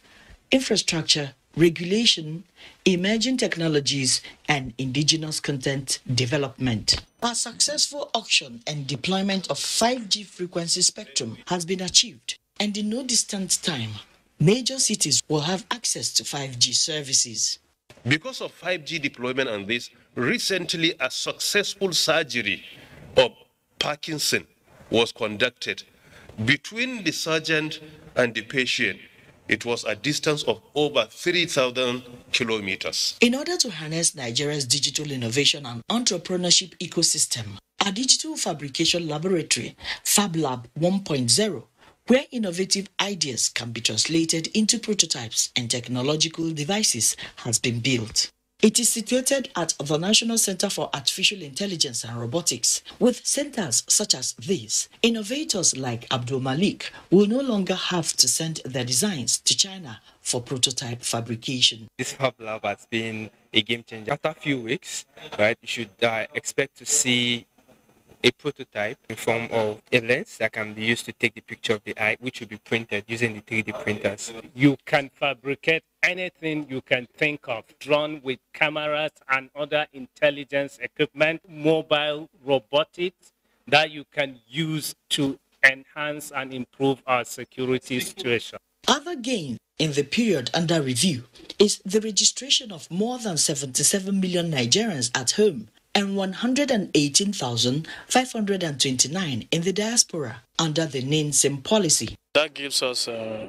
infrastructure, regulation, emerging technologies, and indigenous content development. A successful auction and deployment of 5G frequency spectrum has been achieved, and in no distant time, major cities will have access to 5G services. Because of 5G deployment and this, recently a successful surgery of Parkinson was conducted between the surgeon and the patient. It was a distance of over 3,000 kilometers. In order to harness Nigeria's digital innovation and entrepreneurship ecosystem, a digital fabrication laboratory, FabLab 1.0, where innovative ideas can be translated into prototypes and technological devices, has been built. It is situated at the National Center for Artificial Intelligence and Robotics. With centers such as this, innovators like Abdul Malik will no longer have to send their designs to China for prototype fabrication. This Hub Lab has been a game changer. After a few weeks, right, you should expect to see a prototype in form of a lens that can be used to take the picture of the eye, which will be printed using the 3D printers. You can fabricate anything you can think of, drawn with cameras and other intelligence equipment, mobile robotics that you can use to enhance and improve our security situation. Other gains in the period under review is the registration of more than 77 million Nigerians at home and 118,529 in the diaspora under the NINSIM policy. That gives us a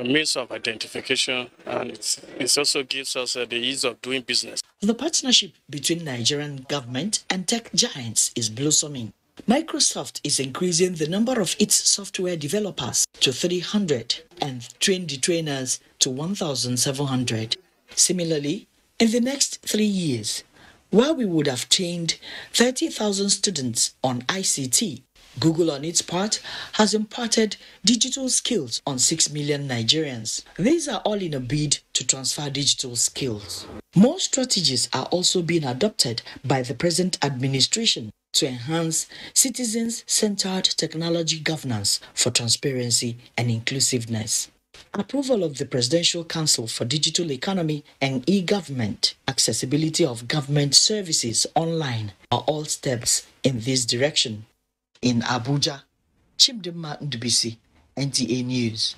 means of identification, and it also gives us the ease of doing business. The partnership between Nigerian government and tech giants is blossoming. Microsoft is increasing the number of its software developers to 300 and trained trainers to 1,700. Similarly, in the next 3 years, while we would have trained 30,000 students on ICT, Google on its part has imparted digital skills on 6 million Nigerians. These are all in a bid to transfer digital skills. More strategies are also being adopted by the present administration to enhance citizens-centered technology governance for transparency and inclusiveness. Approval of the Presidential Council for Digital Economy and E-Government, accessibility of government services online are all steps in this direction. In Abuja, Chimdema Ndubisi, NTA News.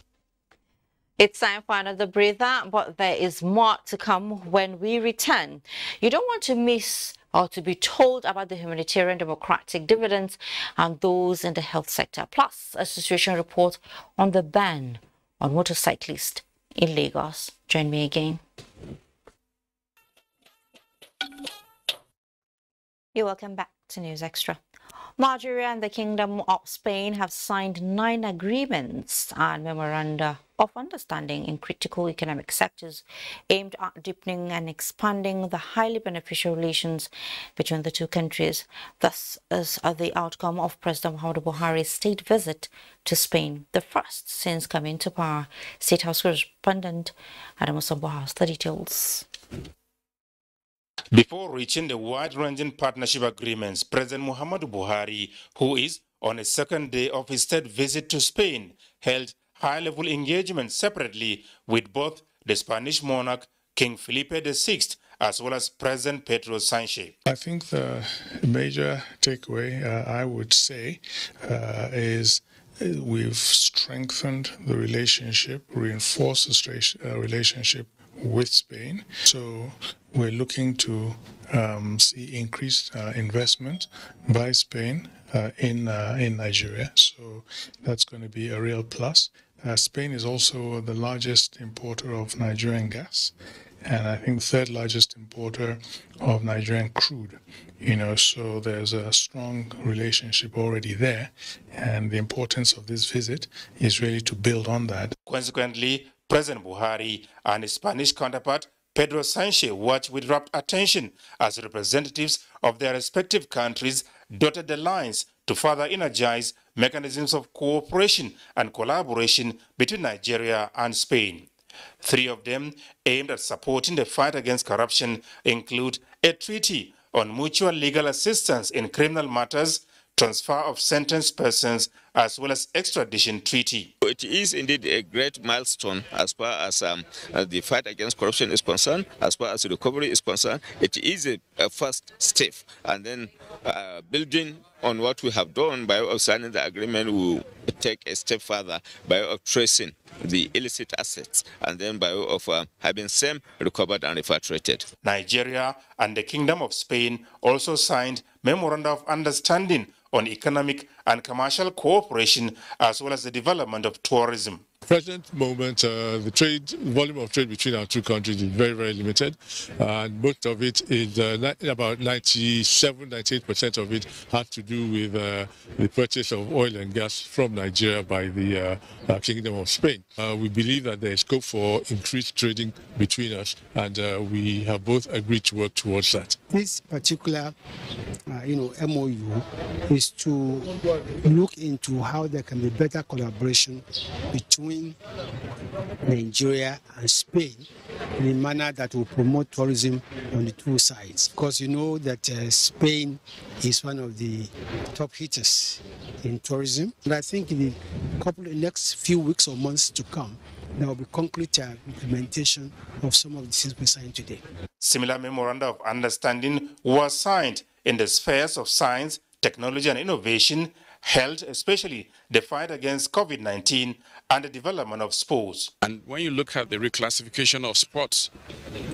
It's time for another breather, but there is more to come when we return. You don't want to miss or to be told about the humanitarian democratic dividends and those in the health sector, plus a situation report on the ban on motorcyclists in Lagos. Join me again. You're welcome back to News Extra. Nigeria and the Kingdom of Spain have signed 9 agreements and memoranda of understanding in critical economic sectors aimed at deepening and expanding the highly beneficial relations between the two countries. This is the outcome of President Muhammadu Buhari's state visit to Spain, the first since coming to power. State House correspondent Adam Osambo has the details. Before reaching the wide-ranging partnership agreements, President Muhammadu Buhari, who is on a second day of his state visit to Spain, held high-level engagement separately with both the Spanish monarch, King Felipe VI, as well as President Pedro Sanchez. I think the major takeaway, I would say, is we've strengthened the relationship, reinforced the relationship with Spain. So we're looking to see increased investment by Spain in Nigeria. So that's going to be a real plus. Spain is also the largest importer of Nigerian gas, and I think the third largest importer of Nigerian crude. So there's a strong relationship already there, and the importance of this visit is really to build on that. Consequently, President Buhari and his Spanish counterpart Pedro Sanchez watched with rapt attention as representatives of their respective countries dotted the lines to further energize mechanisms of cooperation and collaboration between Nigeria and Spain. 3 of them, aimed at supporting the fight against corruption, include a treaty on mutual legal assistance in criminal matters, transfer of sentenced persons, as well as extradition treaty. It is indeed a great milestone as far as the fight against corruption is concerned, as far as recovery is concerned. It is a first step, and then building on what we have done by signing the agreement, we will take a step further by tracing the illicit assets, and then by having same recovered and repatriated. Nigeria and the Kingdom of Spain also signed memoranda of understanding on economic and commercial cooperation, as well as the development of tourism. Present moment, the volume of trade between our two countries is very, very limited, and most of it is about 97–98% of it has to do with the purchase of oil and gas from Nigeria by the Kingdom of Spain. We believe that there is scope for increased trading between us, and we have both agreed to work towards that. This particular, MOU is to look into how there can be better collaboration between Nigeria and Spain in a manner that will promote tourism on the two sides. Because you know that Spain is one of the top hitters in tourism. And I think in the next few weeks or months to come, there will be concrete implementation of some of the things we signed today. Similar memoranda of understanding was signed in the spheres of science, technology and innovation, health, especially the fight against COVID-19 and the development of sports. And when you look at the reclassification of sports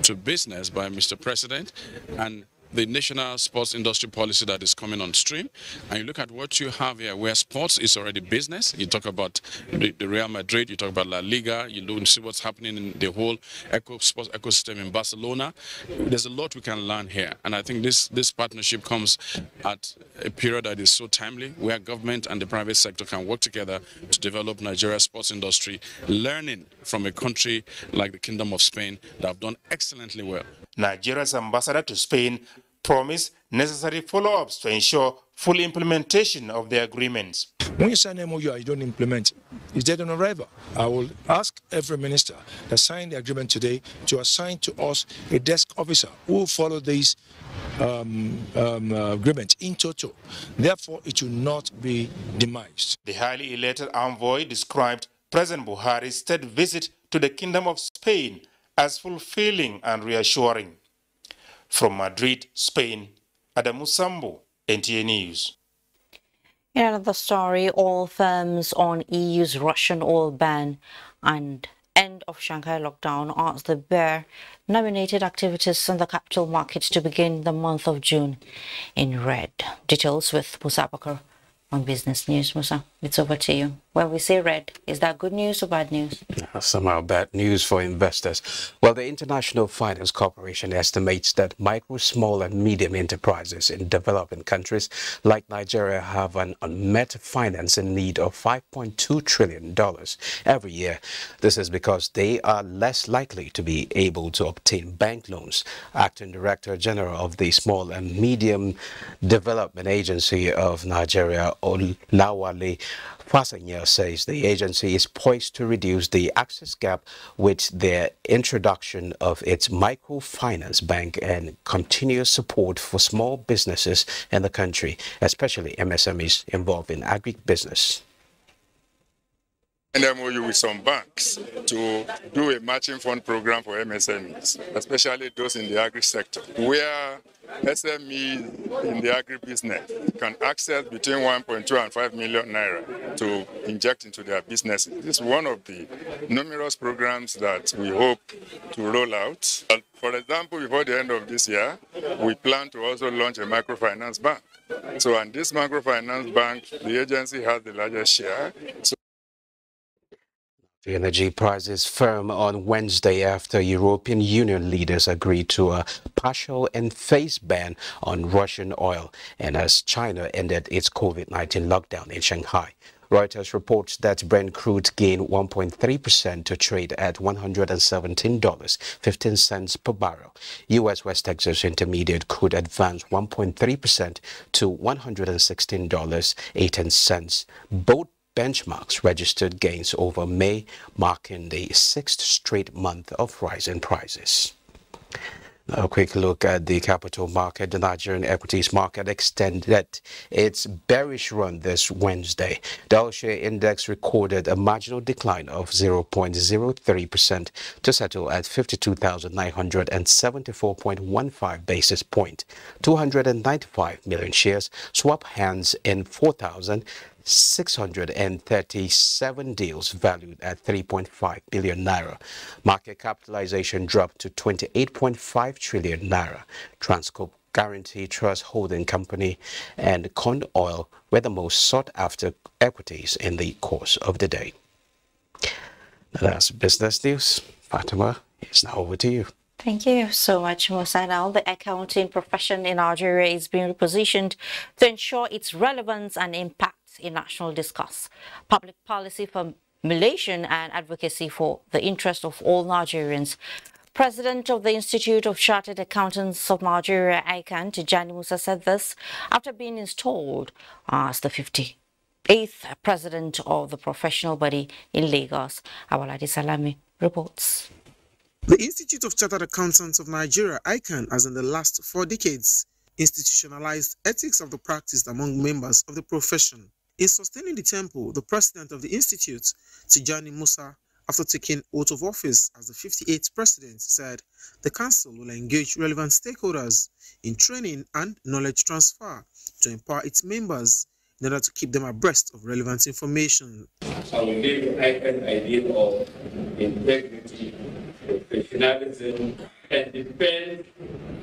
to business by Mr. President and the national sports industry policy that is coming on stream, and you look at what you have here where sports is already business, you talk about the Real Madrid, you talk about La Liga, you look and see what's happening in the whole sports ecosystem in Barcelona. There's a lot we can learn here, and I think this partnership comes at a period that is so timely where government and the private sector can work together to develop Nigeria's sports industry, learning from a country like the Kingdom of Spain that have done excellently well. Nigeria's ambassador to Spain promised necessary follow-ups to ensure full implementation of the agreements. When you sign an MOU, you don't implement it. It's dead on arrival. I will ask every minister that signed the agreement today to assign to us a desk officer who will follow these agreements in total. Therefore, it will not be demised. The highly elated envoy described President Buhari's state visit to the Kingdom of Spain as fulfilling and reassuring. From Madrid, Spain, Adamu Sambo, NTA News. In another story, oil firms on EU's Russian oil ban and end of Shanghai lockdown asked the bear-nominated activities in the capital markets to begin the month of June in red. Details with Musa Bakar on Business News. Musa, it's over to you. When we say red, is that good news or bad news? Somehow bad news for investors. Well, the International Finance Corporation estimates that micro, small and medium enterprises in developing countries like Nigeria have an unmet financing need of $5.2 trillion every year. This is because they are less likely to be able to obtain bank loans. Acting Director General of the Small and Medium Development Agency of Nigeria, Olawale Fasanya, says the agency is poised to reduce the access gap with the introduction of its microfinance bank and continuous support for small businesses in the country, especially MSMEs involved in agribusiness. An MOU with some banks to do a matching fund program for MSMEs, especially those in the agri sector, where SMEs in the agribusiness can access between 1.2 and 5 million naira to inject into their businesses. This is one of the numerous programs that we hope to roll out. For example, before the end of this year, we plan to also launch a microfinance bank. So, and this microfinance bank, the agency has the largest share. The energy prices firm on Wednesday after European Union leaders agreed to a partial and phased ban on Russian oil and as China ended its COVID-19 lockdown in Shanghai. Reuters reports that Brent crude gained 1.3% to trade at $117.15 per barrel. U.S. West Texas Intermediate crude advanced 1.3% to $116.18. Both benchmarks registered gains over May, marking the sixth straight month of rising prices. Now, a quick look at the capital market. The Nigerian equities market extended its bearish run this Wednesday. The all-share index recorded a marginal decline of 0.03% to settle at 52,974.15 basis points. 295 million shares swap hands in 4,637 deals valued at 3.5 billion naira. Market capitalization dropped to 28.5 trillion naira. Transcorp Guarantee Trust Holding Company and Con Oil were the most sought after equities in the course of the day. That's business news. Fatima, it's now over to you. Thank you so much, Musa. Now, the accounting profession in Nigeria is being repositioned to ensure its relevance and impact in national discourse, public policy formulation and advocacy for the interest of all Nigerians. President of the Institute of Chartered Accountants of Nigeria, ICAN, Tijani Musa, said this after being installed as the 58th president of the professional body in Lagos. Awaladi Salami reports. The Institute of Chartered Accountants of Nigeria, ICAN, has in the last 4 decades institutionalized ethics of the practice among members of the profession. In sustaining the temple, the president of the institute, Tijani Musa, after taking oath of office as the 58th president, said the council will engage relevant stakeholders in training and knowledge transfer to empower its members in order to keep them abreast of relevant information. I will give the ICAN idea of integrity, professionalism, and defend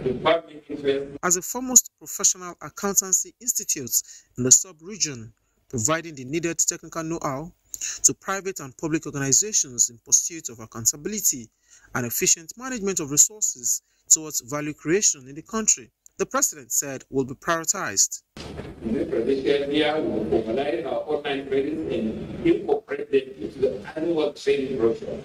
the public interest. As the foremost professional accountancy institute in the sub-region, providing the needed technical know-how to private and public organizations in pursuit of accountability and efficient management of resources towards value creation in the country, the president said will be prioritized. In the presidential year, we will formalize our online training and incorporate them into the annual training brochure.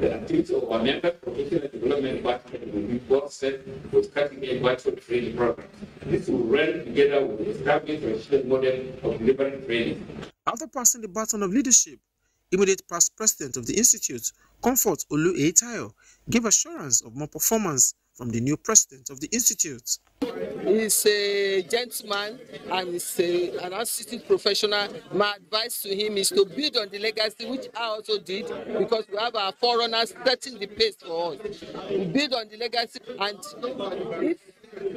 The activities of our member professional development department will be both set with cutting-edge virtual training programs. This will run together with the established traditional model of delivering training. After passing the baton of leadership, immediate past president of the institute, Comfort Olu Eitayo, gave assurance of more performance from the new president of the institute. He's a gentleman and he's an institute professional. My advice to him is to build on the legacy, which I also did, because we have our forerunners setting the pace for us. We build on the legacy, and if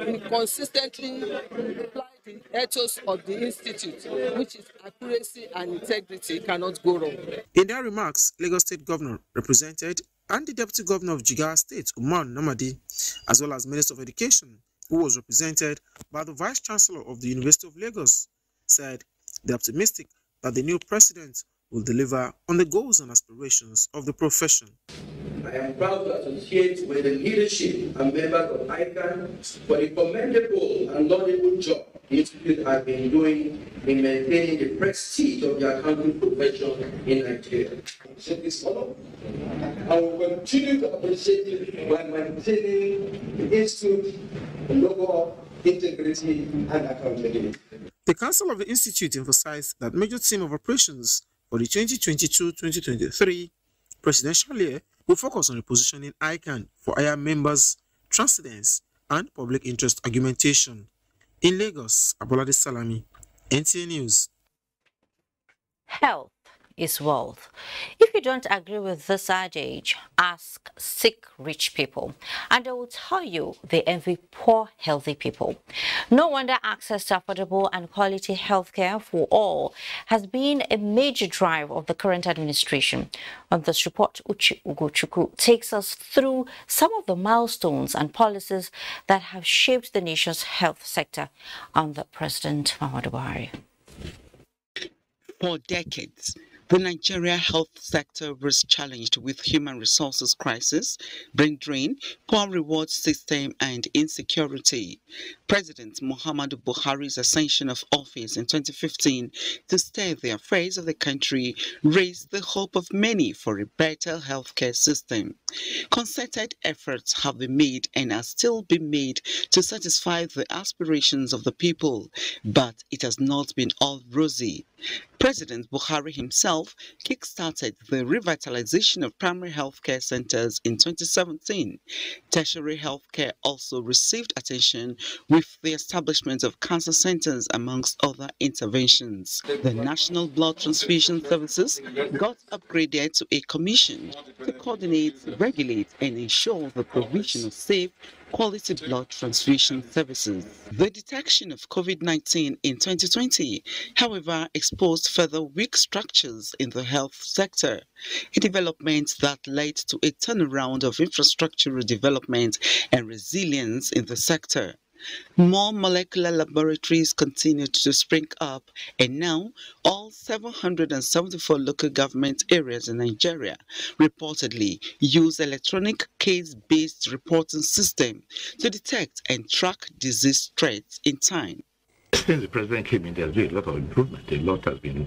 we consistently apply the ethos of the institute, which is accuracy and integrity, cannot go wrong. In their remarks, Lagos State Governor represented and the Deputy Governor of Jigawa State, Umar Namadi, as well as Minister of Education, who was represented by the Vice Chancellor of the University of Lagos, said they're optimistic that the new president will deliver on the goals and aspirations of the profession. I am proud to associate with the leadership and members of ICAN for the commendable and laudable job the Institute has been doing in maintaining the prestige of the accounting profession in Nigeria. I will continue to appreciate it by maintaining the Institute logo of integrity and accountability. The Council of the Institute emphasized that major theme of operations for the 2022-2023 presidential year will focus on repositioning ICAN for higher members, transcendence, and public interest argumentation. In Lagos, Abolade Salami, NTA News. Health is wealth. If you don't agree with this adage, ask sick rich people, and they will tell you they envy poor healthy people. No wonder access to affordable and quality healthcare for all has been a major drive of the current administration. On this report, Uche Ugochukwu takes us through some of the milestones and policies that have shaped the nation's health sector under President Muhammadu Buhari. For decades, the Nigeria health sector was challenged with human resources crisis, brain drain, poor reward system, and insecurity. President Muhammadu Buhari's ascension of office in 2015 to steer the affairs of the country raised the hope of many for a better healthcare system. Concerted efforts have been made and are still being made to satisfy the aspirations of the people, but it has not been all rosy. President Buhari himself kick-started the revitalization of primary healthcare centers in 2017. Tertiary healthcare also received attention with the establishment of cancer centers amongst other interventions. The National Blood Transfusion Services got upgraded to a commission to coordinate, regulate, and ensure the provision of safe, quality blood transfusion services. The detection of COVID-19 in 2020, however, exposed further weak structures in the health sector, a development that led to a turnaround of infrastructural development and resilience in the sector. More molecular laboratories continued to spring up, and now all 774 local government areas in Nigeria reportedly use electronic case-based reporting system to detect and track disease threats in time. Since the president came in, there's been a lot of improvement. A lot has been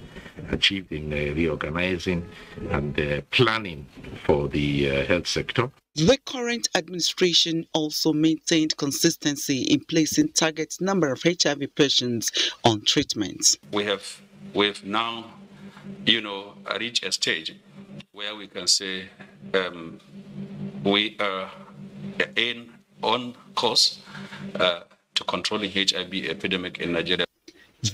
achieved in reorganizing and planning for the health sector. The current administration also maintained consistency in placing target number of HIV patients on treatment. We've now, reached a stage where we can say we are on course to controlling HIV epidemic in Nigeria.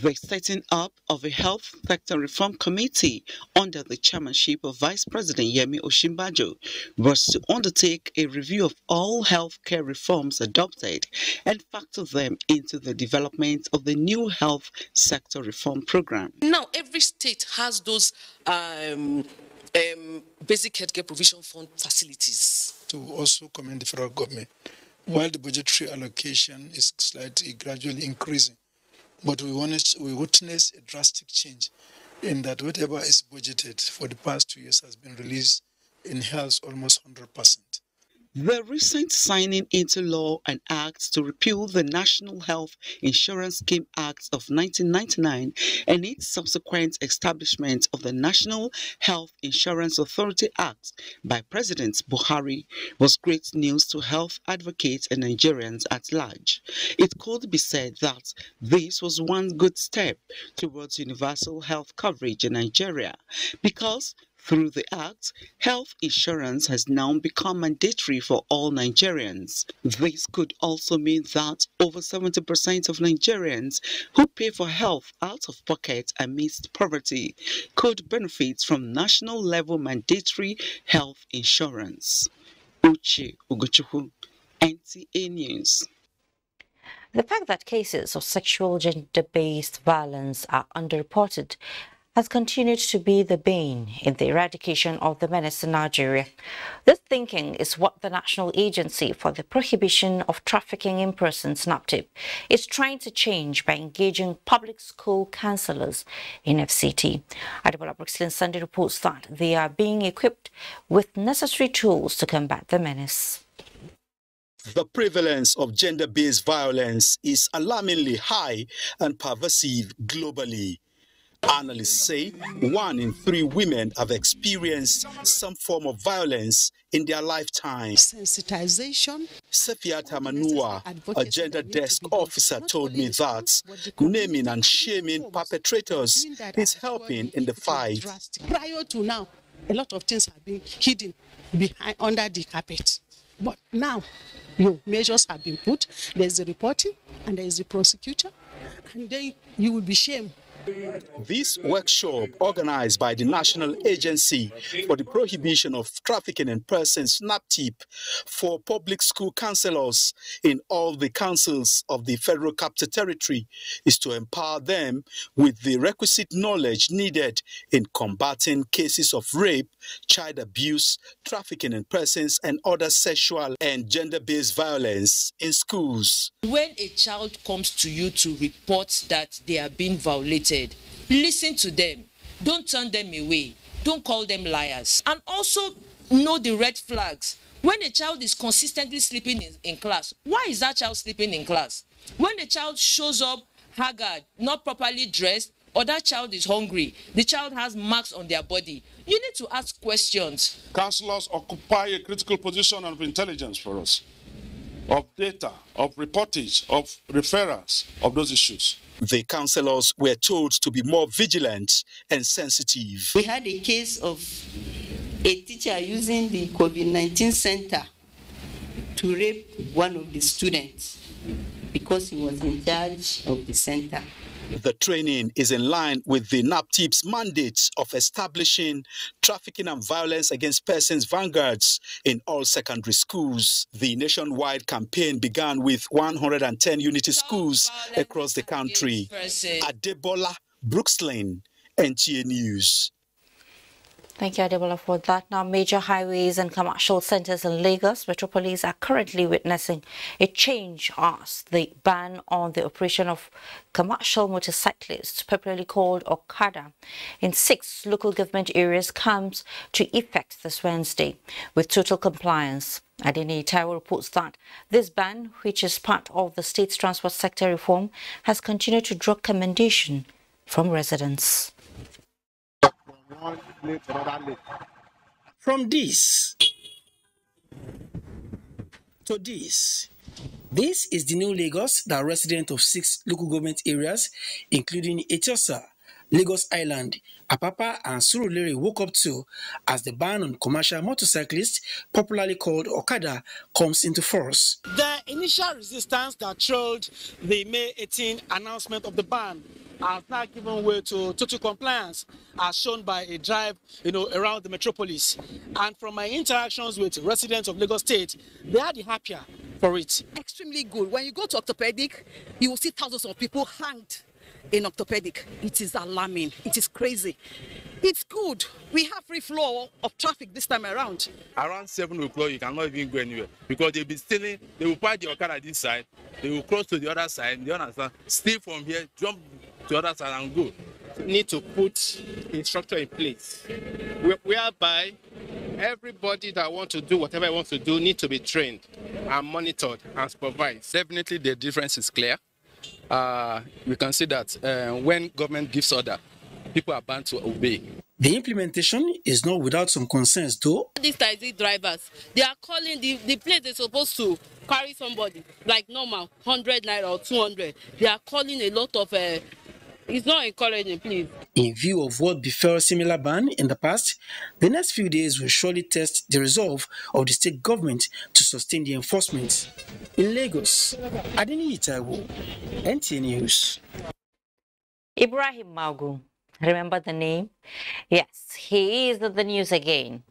The setting up of a health sector reform committee under the chairmanship of Vice President Yemi Osinbajo was to undertake a review of all healthcare reforms adopted and factor them into the development of the new health sector reform program. Now, every state has those basic healthcare provision fund facilities. To also commend the federal government, while the budgetary allocation is slightly gradually increasing, but we witness a drastic change in that whatever is budgeted for the past 2 years has been released in health almost 100%. The recent signing into law an act to repeal the National Health Insurance Scheme Act of 1999 and its subsequent establishment of the National Health Insurance Authority Act by President Buhari was great news to health advocates and Nigerians at large. It could be said that this was one good step towards universal health coverage in Nigeria because through the Act, health insurance has now become mandatory for all Nigerians. This could also mean that over 70% of Nigerians who pay for health out of pocket amidst poverty could benefit from national-level mandatory health insurance. Uche Ugochukwu, NTA News. The fact that cases of sexual gender-based violence are underreported has continued to be the bane in the eradication of the menace in Nigeria. This thinking is what the National Agency for the Prohibition of Trafficking in Persons, NAPTIP, is trying to change by engaging public school counselors in FCT. Adebola Brooklyn Sunday reports that they are being equipped with necessary tools to combat the menace. The prevalence of gender-based violence is alarmingly high and pervasive globally. Analysts say 1 in 3 women have experienced some form of violence in their lifetime. Sensitization. Sefiata Manua, a gender desk officer, told me that naming and shaming perpetrators is helping in the fight. Prior to now, a lot of things have been hidden under the carpet. But now, measures have been put. There's the reporting and there is the prosecutor, and then you will be shamed This workshop, organized by the National Agency for the Prohibition of Trafficking in Persons, NAPTIP, for public school counselors in all the councils of the Federal Capital Territory, is to empower them with the requisite knowledge needed in combating cases of rape, child abuse, trafficking in persons, and other sexual and gender-based violence in schools. When a child comes to you to report that they are being violated, listen to them. Don't turn them away. Don't call them liars. And also know the red flags. When a child is consistently sleeping in class, why is that child sleeping in class? When a child shows up haggard, not properly dressed, or that child is hungry, the child has marks on their body, you need to ask questions. Counselors occupy a critical position of intelligence for us, of data, of reportage, of referrals of those issues. The counselors were told to be more vigilant and sensitive. We had a case of a teacher using the COVID-19 center to rape one of the students because he was in charge of the center. The training is in line with the NAPTIP's mandate of establishing trafficking and violence against persons vanguards in all secondary schools. The nationwide campaign began with 110 unity schools across the country. Adebola, Brooks Lane, NTA News. Thank you, Adebola, for that. Now, major highways and commercial centers in Lagos metropolis are currently witnessing a change as the ban on the operation of commercial motorcyclists, popularly called Okada, in 6 local government areas comes to effect this Wednesday with total compliance. Adini Taiwo reports that this ban, which is part of the state's transport sector reform, has continued to draw commendation from residents. From this to this is the new Lagos that residents of 6 local government areas, including Etiosa, Lagos Island, Apapa and Surulere, woke up to as the ban on commercial motorcyclists, popularly called Okada, comes into force. The initial resistance that trailed the May 18 announcement of the ban has now given way to total compliance, as shown by a drive, around the metropolis. And from my interactions with residents of Lagos State, they are the happier for it. Extremely good. When you go to orthopedic, you will see thousands of people hanged in orthopedic. It is alarming. It is crazy. It's good. We have free flow of traffic this time around. Around 7 o'clock, you cannot even go anywhere because they'll be stealing. They will park the Okada this side, they will cross to the other side, you understand? Steal from here, jump to the other side and go. Need to put a structure in place whereby everybody that wants to do whatever he wants to do need to be trained and monitored and supervised. Definitely the difference is clear. We can see that when government gives order, people are bound to obey. The implementation is not without some concerns, though. These taxi drivers, they are calling the place they're supposed to carry somebody, like normal, 100 naira or 200. They are calling a lot of, it's not encouraging, please. In view of what befell similar ban in the past, the next few days will surely test the resolve of the state government to sustain the enforcement. In Lagos, Adini Taiwo, NTA News. Ibrahim Magu. Remember the name? Yes, he is in the news again.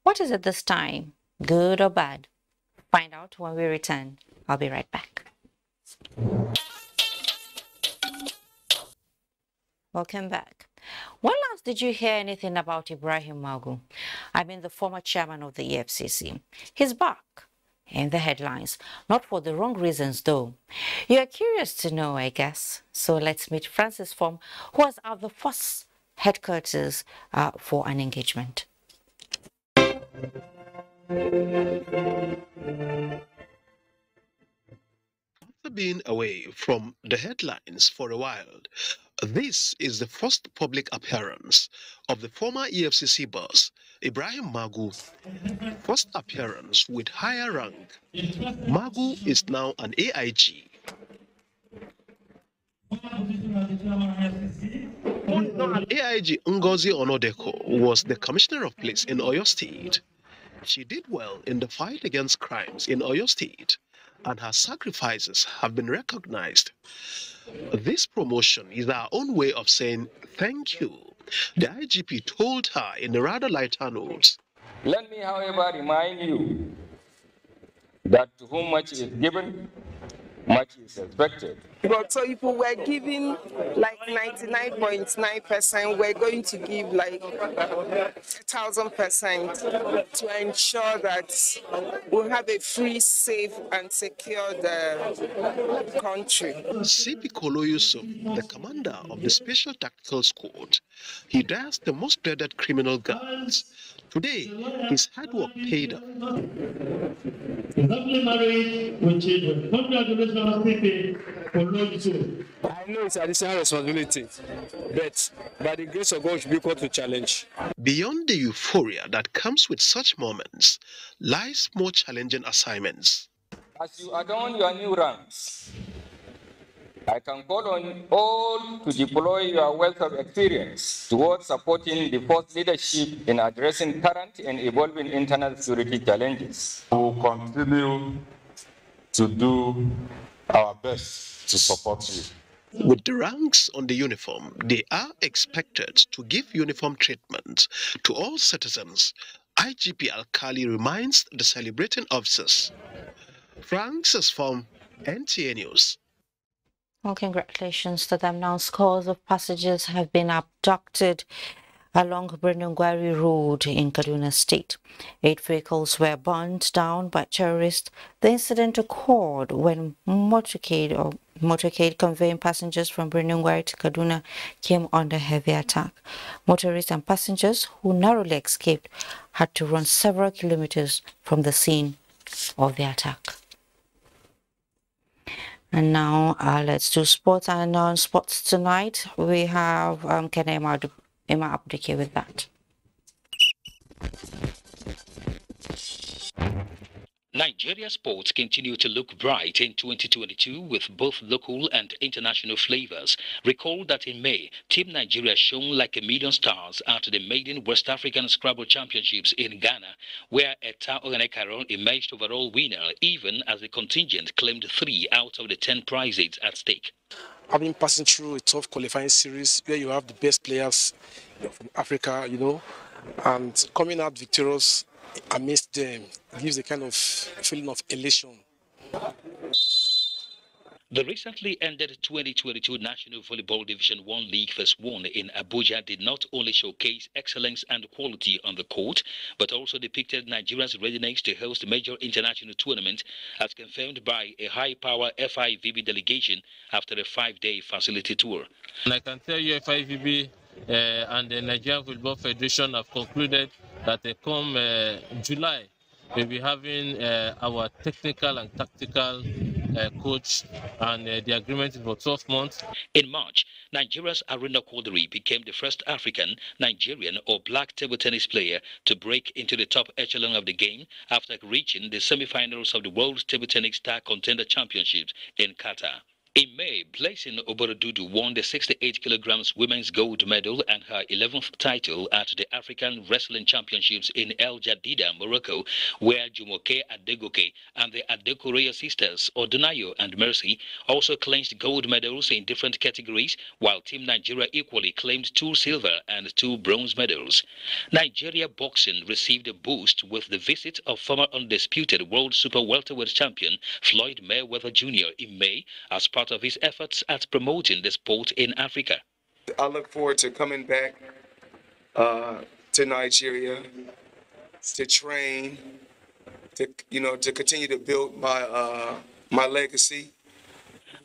What is it this time? Good or bad? Find out when we return. I'll be right back. Welcome back. When last did you hear anything about Ibrahim Magu? I mean the former chairman of the EFCC. He's back in the headlines, not for the wrong reasons though. You're curious to know, I guess. So let's meet Francis Form, who was at the first headquarters for an engagement. After being away from the headlines for a while, this is the first public appearance of the former EFCC boss, Ibrahim Magu. First appearance with higher rank. Magu is now an AIG. AIG Ngozi Onodeko was the Commissioner of Police in Oyo State. She did well in the fight against crimes in Oyo State and her sacrifices have been recognized. This promotion is our own way of saying thank you, the IGP told her in a rather lighter note. Let me, however, remind you that to whom much is given, much is expected. But so if we were giving like 99.9%, we're going to give like 1,000% to ensure that we'll have a free, safe, and secure country. CP Kolo Yusuf, the commander of the Special Tactical Squad, he does the most dreaded criminal guards. Today, his hard work paid off. Happily married with children. Congratulations, CP Kolo Yusuf. I know it's additional responsibility, but by the grace of God, we should be equal to challenge. Beyond the euphoria that comes with such moments, lies more challenging assignments. As you adorn your new ranks, I can call on all to deploy your wealth of experience towards supporting the force leadership in addressing current and evolving internal security challenges. We will continue to do our best to support you. With the ranks on the uniform, they are expected to give uniform treatment to all citizens. IGP Alkali reminds the celebrating officers. Francis from NTA News. Well, congratulations to them. Now, scores of passengers have been abducted along Brunungwari Road in Kaduna State. 8 vehicles were burned down by terrorists. The incident occurred when motorcade conveying passengers from Brunungwari to Kaduna came under heavy attack. Motorists and passengers who narrowly escaped had to run several kilometers from the scene of the attack. And now let's do sports. And on sports tonight, we have Emma Abdike with that. Nigeria sports continue to look bright in 2022 with both local and international flavors. Recall that in May, Team Nigeria shone like a million stars at the maiden West African Scrabble Championships in Ghana, where Eta Oganekaron emerged overall winner, even as the contingent claimed 3 out of the 10 prizes at stake. I've been passing through a tough qualifying series where you have the best players from Africa, and coming out victorious amidst them gives a kind of feeling of elation. The recently ended 2022 National Volleyball Division 1 League Phase 1 in Abuja did not only showcase excellence and quality on the court, but also depicted Nigeria's readiness to host major international tournaments, as confirmed by a high-power FIVB delegation after a 5-day facility tour. And I can tell you FIVB and the Nigerian Volleyball Federation have concluded that come July, we'll be having our technical and tactical coach, and the agreement is for 12 months. In March, Nigeria's Aruna Quadri became the first African, Nigerian or black table tennis player to break into the top echelon of the game after reaching the semi-finals of the World Table Tennis Star Contender Championships in Qatar. In May, Blessing Oborodudu won the 68 kilograms women's gold medal and her 11th title at the African Wrestling Championships in El Jadida, Morocco, where Jumoke Adegoke and the Adekorea sisters, Odunayo and Mercy, also clinched gold medals in different categories, while Team Nigeria equally claimed 2 silver and 2 bronze medals. Nigeria boxing received a boost with the visit of former undisputed world super welterweight champion Floyd Mayweather Jr. in May as part of his efforts at promoting the sport in Africa. I look forward to coming back to Nigeria to train, to continue to build my legacy.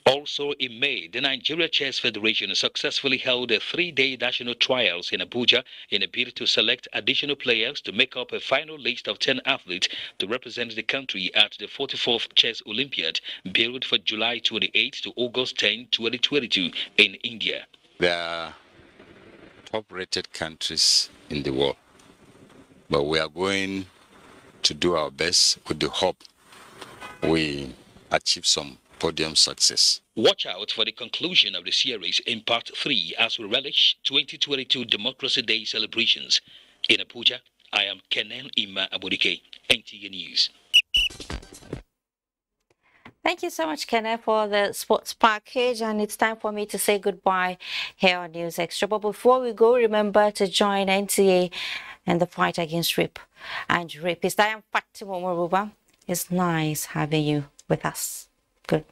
Also in May, the Nigeria Chess Federation successfully held a 3-day national trials in Abuja in a bid to select additional players to make up a final list of 10 athletes to represent the country at the 44th Chess Olympiad, billed for July 28 to August 10, 2022 in India. There are top-rated countries in the world, but we are going to do our best with the hope we achieve some podium success. Watch out for the conclusion of the series in part 3 as we relish 2022 Democracy Day celebrations. In Abuja, I am Kenan Ima Abudike, NTA News. Thank you so much, Kenneth, for the sports package. And it's time for me to say goodbye here on News Extra. But before we go, remember to join NTA in the fight against rape and rapists. I am Fatima Moruba. It's nice having you with us. Good.